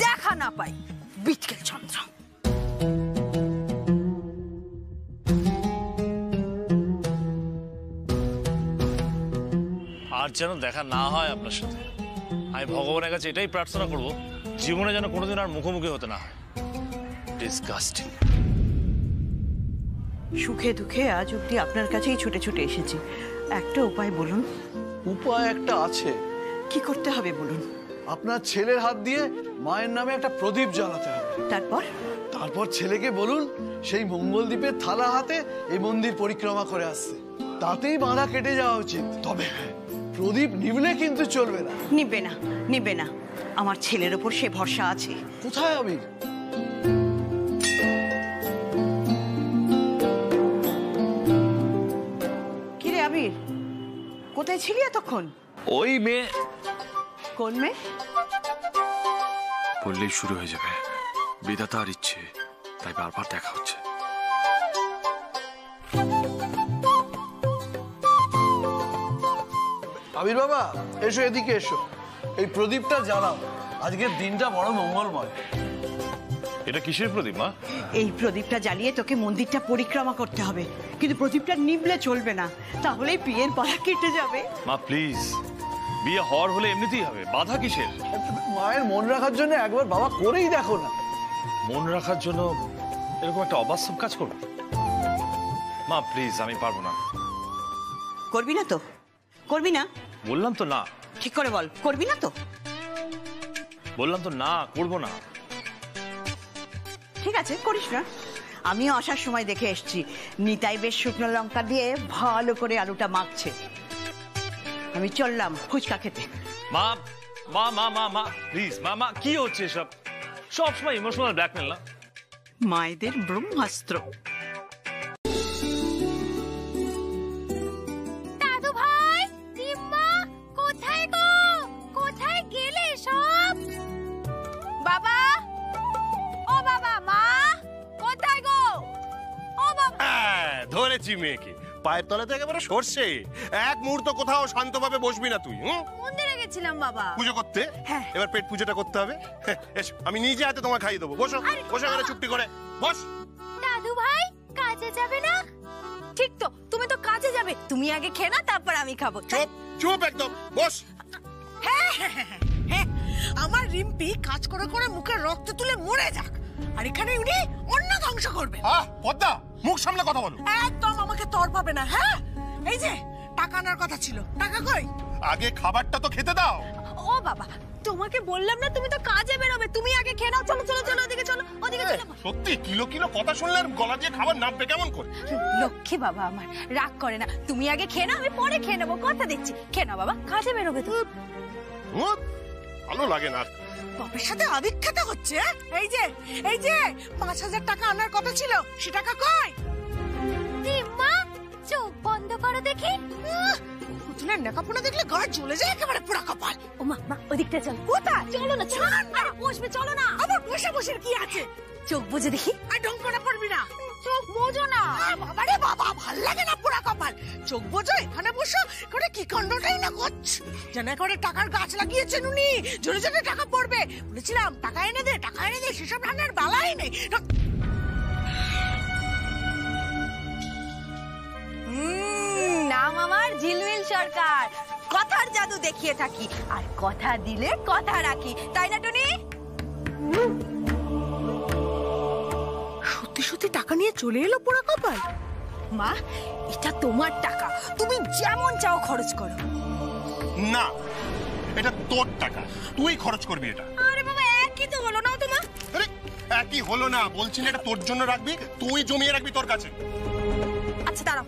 দেখা না পাই বিটকেল চন্দ্র। আর যেন দেখা না হয় আপনার সাথে। আমি ভগবানের কাছে এটাই প্রার্থনা করব জীবনে যেন কোনোদিন আর মুখোমুখি হতে না হয়। ডিসগাস্টিং। সুখে দুঃখে আজ অব্দি আপনার কাছেই ছুটে ছুটে এসেছি, একটা উপায় বলুন। উপায় একটা আছে। কি করতে হবে বলুন। আপনার ছেলের হাত দিয়ে মায়ের নামে একটা প্রদীপ জ্বালাতে হবে। তারপর? তারপর ছেলেকে বলুন সেই মঙ্গলদ্বীপের থালা হাতে এই মন্দির পরিক্রমা করে আসছে, তাতেই বাধা কেটে যাওয়া উচিত। তবে প্রদীপ নিভলে কিন্তু চলবে না। নিবে না, নিবে না, আমার ছেলের ওপর সে ভরসা আছে। কোথায় আবির? কিরে আবির, কোথায় ছিলি এতক্ষণ? ওই মেয়ে। কোন মেয়ে? বললেই শুরু হয়ে যাবে, বিধাতার ইচ্ছে, তাই বারবার দেখা হচ্ছে। আবির বাবা এসো, এদিকে এসো, এই প্রদীপটা জ্বালাও, আজকের দিনটা বড় মঙ্গলময়। এটা কিসের প্রদীপ মা? এই প্রদীপটা জ্বালিয়ে তোকে মন্দিরটা পরিক্রমা করতে হবে, কিন্তু প্রদীপটা নিভলে চলবে না, তাহলেই বিয়ের বাধা কেটে যাবে। মা প্লিজ, বিয়ে হওয়ার হলে এমনিতেই হবে, বাধা কিসের? মায়ের মন রাখার জন্য একবার বাবা করেই দেখো না। মন রাখার জন্য এরকম একটা অবাস্তব কাজ করবো? মা প্লিজ, আমি পারবো না। করবি না তো? করবি না? বললাম তো না। ঠিক করে বল, করবি না তো? বললাম তো না, করবো না। ঠিক আছে, করিস না। আমিও আসার সময় দেখে এসছি নিতাই বেশ শুকনো লঙ্কা দিয়ে ভালো করে আলুটা মাখছে। আমি চললাম ফুচকা খেতে। মা মা মা মা মা প্লিজ, মা মা কি হচ্ছে সব? সবসময় ইমোশনাল ব্ল্যাকমেল না? মায়েদের ব্রহ্মাস্ত্র। দাদু ভাই, রিম্মা, কোথায় গো? কোথায় গেলে সব? বাবা, ও বাবা, মা, কোথায় গো? ও বাবা। ধরেছি মেয়েকে, পায়ের তলাতে একেবারে সরষে। এক মুহূর্ত কোথাও শান্তভাবে বসবি না তুই। মন্দিরে গেছিলাম বাবা। পুজো করতে? এবার পেট পুজোটা করতে হবে। এসো, আমি নিজে হাতে তোমায় খাইয়ে দেবো। বসো, বসো এবারে চুপটি করে বস। দাদু ভাই, কাজে যাবে না? ঠিক তো, তুমি তো কাজে যাবে, তুমি আগে খেয়ে না, তারপর আমি খাবো। চুপ চুপ একদম, বস। আমার রিম্পি কাজ করে করে মুখের রক্ত তুলে মরে যাক, আর এখানে উনি অন্য ধ্বংস করবেন। পদ্মা, মুখ সামলে কথা বলো। একদম আমাকে তর পাবে না। হ্যাঁ, এই যে টাকা আনার কথা ছিল, টাকা কই? আগে খাবারটা তো খেতে দাও। ও বাবা, তোমাকে বললাম না তুমি তো কাজে বেরোবে, তুমি আগে খেয়ে নাও। চলো চলো চলো, ওদিকে চলো, ওদিকে চলো। সত্যি কিলো কিলো কথা শুনলে আর গলা দিয়ে খাবার নামবে কেমন করে? লক্ষ্মী বাবা আমার, রাগ করে না। তুমি আগে খেয়ে নাও, আমি পরে খেয়ে নেবো, কথা দিচ্ছি। খেয়ে নাও বাবা, কাজে বেরোবে তো। ভালো লাগে না। বাপের সাথে আদিক্ষেতা হচ্ছে। এই যে ৫,০০০ টাকা আনার কথা ছিল, সে টাকা কই? মা, চোখ বন্ধ করো দেখি। পুতুলের নেকাপোনা দেখলে গায়ে জ্বলে যায় একেবারে পোড়া কপাল। ও মা, মা ওদিকটা চল। কোথায়? চলো না, চলো না, বসবে, চলো না। আবার বসে বসে কি আছে? চোখ বুঝে দেখি। আর ঢং করে পড়বি না, চোখ বোঝো না। বাবা রে বাবা, ভাল লাগে না পোড়া কপাল। চোখ বোঝো, এখানে বসো করে কি কাণ্ডটাই না করছ। যেন করে টাকার গাছ লাগিয়েছেন উনি, জোরে জোরে টাকা পড়বে। বলেছিলাম টাকা এনে দে, টাকা এনে দে, সেসব রান্নার বালাই নেই। নাম আমার ঝিলমিল সরকার, কথার জাদু দেখিয়ে থাকি, আর কথা দিলে কথা রাখি, তাই না টুনি? সত্যি সত্যি টাকা নিয়ে চলে এলো পোড়া কপাল। মা, এটা তোমার টাকা, তুমি যেমন চাও খরচ করো। না, এটা তোর টাকা, তুই খরচ করবি এটা। আরে বাবা, একই তো হলো না তোমার। আরে একই হলো না, বলছি না এটা তোর জন্য রাখবি, তুই জমিয়ে রাখবি তোর কাছে। আচ্ছা দাঁড়াও,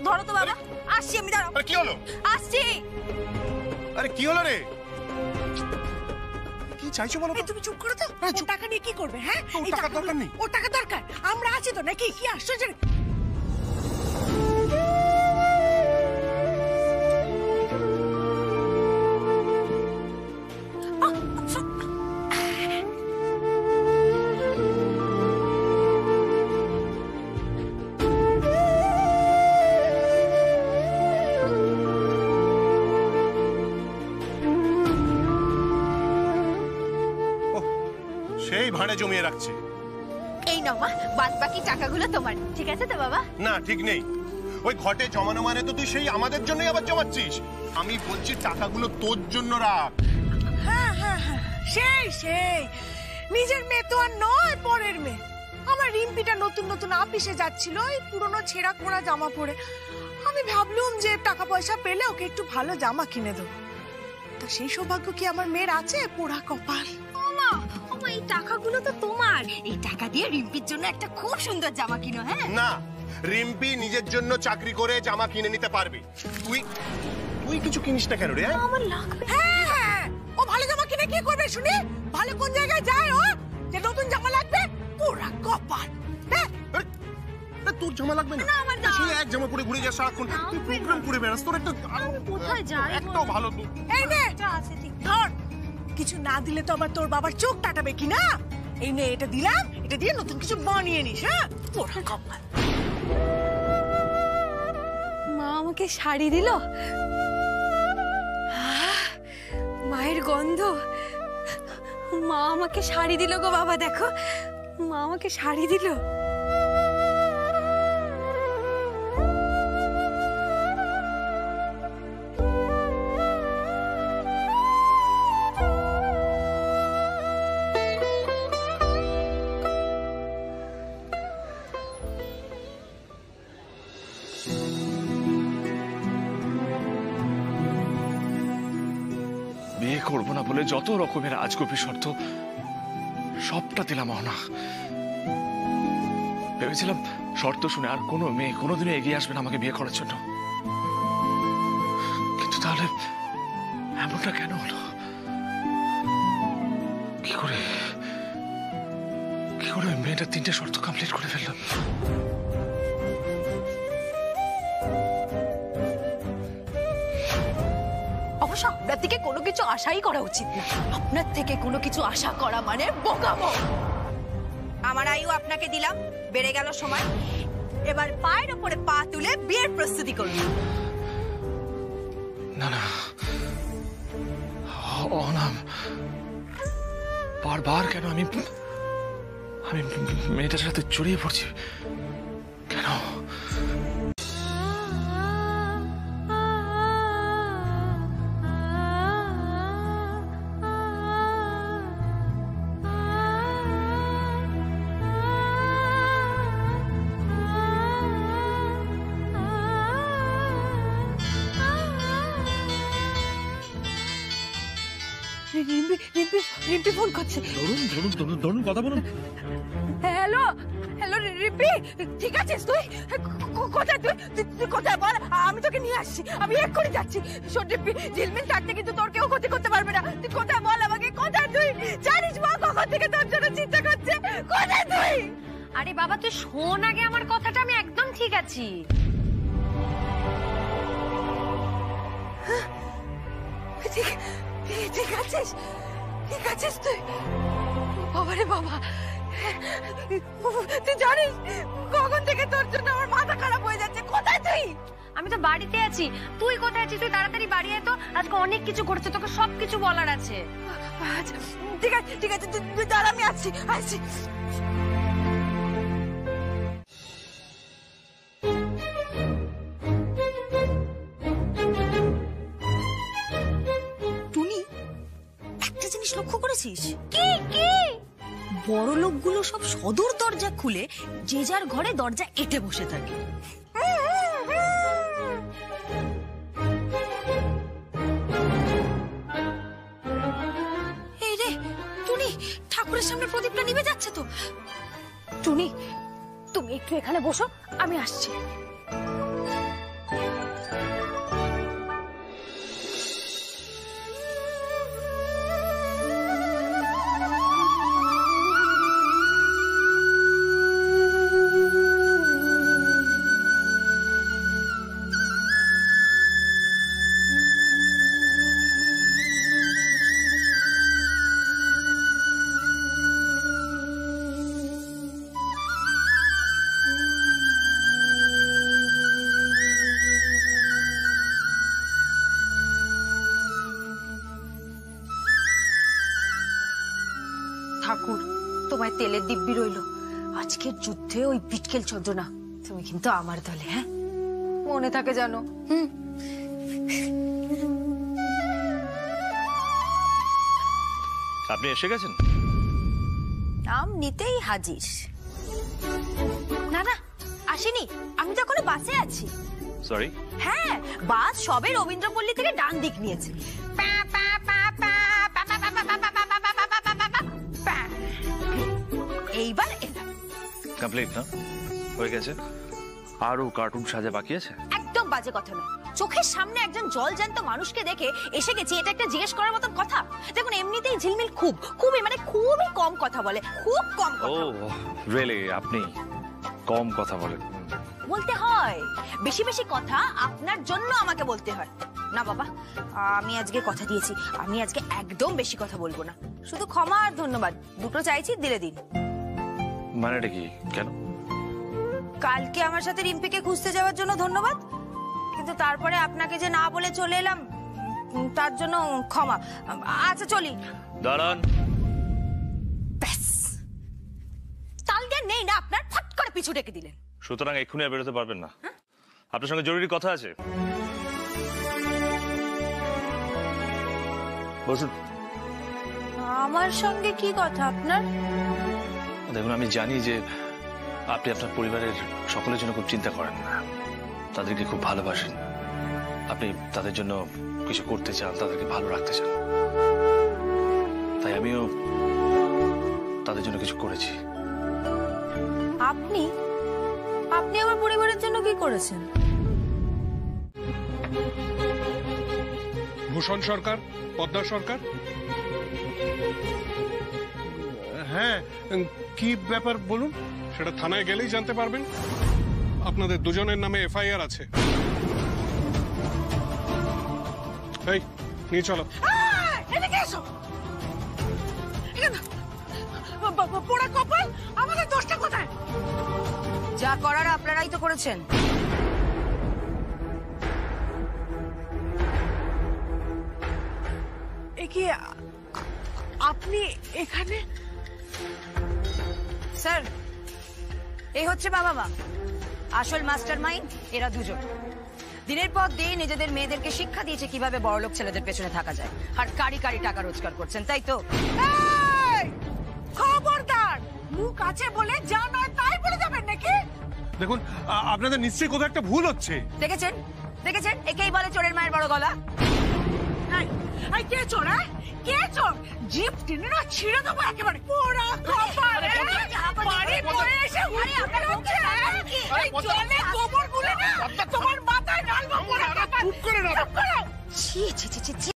ধরো তো বাবা, আসছি আমি, দাঁড়াও। আরে কি হলো? আসছি। আরে কি হলো রে? কি চাইছো বলো? তুমি চুপ করো তো। ও টাকা নিয়ে কি করবে? হ্যাঁ, ওর টাকা দরকার নেই। ওর টাকা দরকার, আমরা আছি তো নাকি? কি আশ্চর্য। সেই ভাড়ে জমিয়ে রাখছে। এই নাও মা, বাদ বাকি টাকাগুলো তোমার, ঠিক আছে তো বাবা? না, ঠিক নেই। ওই ঘটে জমানো মানে তো তুই সেই আমাদের জন্যই আবার জমাচ্ছিস। আমি বলছি টাকাগুলো তোর জন্য রাখ। হ্যাঁ সেই সেই নিজের মেয়ে তো আর নয়, পরের মেয়ে। আমার রিম্পিটা নতুন নতুন অফিসে যাচ্ছিল এই পুরনো ছেঁড়া কোড়া জামা পরে। আমি ভাবলুম যে টাকা পয়সা পেলে ওকে একটু ভালো জামা কিনে দেবো। তা সেই সৌভাগ্য কি আমার মেয়ের আছে? পোড়া কপাল। ওমা ওমা, এই টাকাগুলো তো তোমার। এই টাকা দিয়ে রিম্পির জন্য একটা খুব সুন্দর জামা কিনো। হ্যাঁ না, রিম্পি নিজের জন্য চাকরি করে জামা কিনে নিতে পারবে। তুই তুই কিছু কিনিস না কেন রে? আমার লাগবে। হ্যাঁ, ও ভালো জামা কিনে কি করবে শুনি? ভালো কোন জায়গায় যায় ও যে নতুন জামা লাগবে? পোড়া কপাল। তোর জামা লাগবে না? সেই এক জামা পরে ঘুরে যাস সারাক্ষণ, তুই প্রোগ্রাম করে বেড়াস। তোর একটা কোথায় যায় একটাও ভালো এই নে ধর। কিছু না দিলে তো আবার তোর বাবার চোখ টাটাবে কি না? এই নে, এটা দিলাম, এটা দিয়ে নতুন কিছু বানিয়ে নিস। হ্যাঁ, পোড়া কপাল। মা আমাকে শাড়ি দিল। মায়ের গন্ধ। মা আমাকে শাড়ি দিল গো বাবা, দেখো মা আমাকে শাড়ি দিল। বিয়ে করবো না বলে যত রকমের আজগুবি শর্ত সবটা দিলাম না। ভেবেছিলাম শর্ত শুনে আর কোনো মেয়ে কোনোদিনও এগিয়ে আসবে না আমাকে বিয়ে করার জন্য, কিন্তু তাহলে এমনটা কেন হলো? কি করে ওই মেয়েটা 3টে শর্ত কমপ্লিট করে ফেললাম? অবশ্য আপনার থেকে কোনো কিছু আশাই করা উচিত না। আপনার থেকে কোনো কিছু আশা করা মানে বোকামো। আমার আয়ু আপনাকে দিলাম, বেড়ে গেল সময়। এবার পায়ের উপরে পা তুলে বিয়ের প্রস্তুতি করুন। না না, অনাম, বারবার কেন আমি মেয়েটার সাথে জড়িয়ে পড়ছি কেন? রিম্পি ফোন করছে। ধরুন কথা বলুন। হ্যালো হ্যালো রিম্পি, ঠিক আছিস তুই? কোথায় তুই কোথায় বল, আমি তোকে নিয়ে আসছি। আমি এক্ষুনি যাচ্ছি। শোন রিম্পি, ঝিলমিল থাকতে কিন্তু তোর কেউ ক্ষতি করতে পারবে না। তুই কোথায় বল আমাকে, কোথায় তুই? জানিস মা কখন থেকে তোর জন্য চিন্তা করছে। কোথায় তুই? আরে বাবা তুই শোন আগে আমার কথাটা, আমি একদম ঠিক আছি। ঠিক আছিস? ঠিক আছিস তুই? বাবারে বাবা, তুই জানিস কখন থেকে তোর জন্য আমার মাথা খারাপ হয়ে যাচ্ছে। কোথায় তুই? আমি তো বাড়িতে আছি। তুই কোথায় আছিস? তুই তাড়াতাড়ি বাড়ি আয় তো, আজকে অনেক কিছু করছে, তোকে সবকিছু বলার আছে। ঠিক আছে তুই দাঁড়া, আমি আসছি। টুনি, একটা জিনিস লক্ষ্য করেছিস? কি কি? বড় লোকগুলো সব সদর দরজা খুলে যে যার ঘরে দরজা এঁটে বসে থাকে। এই রে টুনি, ঠাকুরের সামনে প্রদীপটা নিভে যাচ্ছে তো। টুনি, তুমি একটু এখানে বসো, আমি আসছি। ঠাকুর, তোমায় তেলের দিব্যি রইল। আজকের যুদ্ধে ওই বিটকেল চন্দ্রনা তুমি কিন্তু আমার দলে। হ্যাঁ, মনে থাকে জানো? আপনি আপনি এসে গেছেন? নাম নিতেই হাজির। না না আসেনি, আমি তো এখনো বাসে আছি। সরি? হ্যাঁ, বাস সবে রবীন্দ্রপল্লী থেকে ডান দিক নিয়েছে। এইবার এলাম। কমপ্লিট না? হয়ে গেছে? আরো কার্টুন সাজা বাকি আছে? একদম বাজে কথা নয়। চোখের সামনে একজন জলজ্যান্ত মানুষকে দেখে এসে গেছি, এটা একটা জিজ্ঞেস করার মতন কথা? দেখুন, এমনিতেই ঝিলমিল খুবই কম কথা বলে, খুব কম ও কথা রিয়েলি? আপনি কম কথা বলেন? বলতে হয়। বেশি বেশি কথা আপনার জন্য আমাকে বলতে হয় না বাবা। আমি আজকে কথা দিয়েছি, আমি আজকে একদম বেশি কথা বলবো না। শুধু ক্ষমা আর ধন্যবাদ দুটো চাইছি, দিলে দিন। মানেটা কি? কেন? কালকে আমার সাথে রিম্পিকে খুঁজতে যাওয়ার জন্য ধন্যবাদ, কিন্তু তারপরে আপনাকে যে না বলে চলে এলাম তার জন্য ক্ষমা। আচ্ছা চলি। দাঁড়ান। ব্যাস, তাল জ্ঞান নেই না আপনার, ফট করে পিছু ডেকে দিলেন। সুতরাং এক্ষুনি আর বেরোতে পারবেন না। আপনার সঙ্গে জরুরি কথা আছে। বসুন। আমার সঙ্গে কি কথা আপনার? দেখুন, আমি জানি যে আপনি আপনার পরিবারের সকলের জন্য খুব চিন্তা করেন না, তাদেরকে খুব ভালোবাসেন, আপনি তাদের জন্য কিছু করতে চান, তাদেরকে ভালো রাখতে চান। তাই আমিও তাদের জন্য কিছু করেছি। আপনি আপনি আমার পরিবারের জন্য কি করেছেন? ভূষণ সরকার, পদ্মা সরকার। হ্যাঁ, কি ব্যাপার বলুন? সেটা থানায় গেলেই জানতে পারবেন। আপনাদের দুজনের নামে এফআইআর আছে। এই নিয়ে চলো। এদিকে এসো। পোড়া কপাল, আমাদের দোষটা কোথায়? যা করার আপনারাই তো করেছেন। আপনি এখানে? স্যার, এই হচ্ছে বাবা মা, আসল মাস্টার মাইন্ড এরা দুজন। দিনের পর দিন নিজেদের মেয়েদেরকে শিক্ষা দিয়েছে কিভাবে বড়লোক ছেলেদের পেছনে থাকা যায়, আর কারি কারি টাকা রোজগার করছেন, তাই তো? খবরদার, মুখ আছে বলে যা নয় তাই বলে যাবেন নাকি? দেখুন, আপনাদের নিশ্চয়ই কোথাও একটা ভুল হচ্ছে। দেখেছেন দেখেছেন, একেই বলে চোরের মায়ের বড় গলা। কে চোর? কে চোর? জিপ টেনে না ছিঁড়ে দেবো একেবারে। পোড়া কপাল, বাড়ি পড়ে এসে উড়ে হচ্ছে। এই জলে গোবর গুলে না তোমার মাথায় ঢালবো। পোড়া কপাল, চুপ করে না। ছি ছি ছি ছি।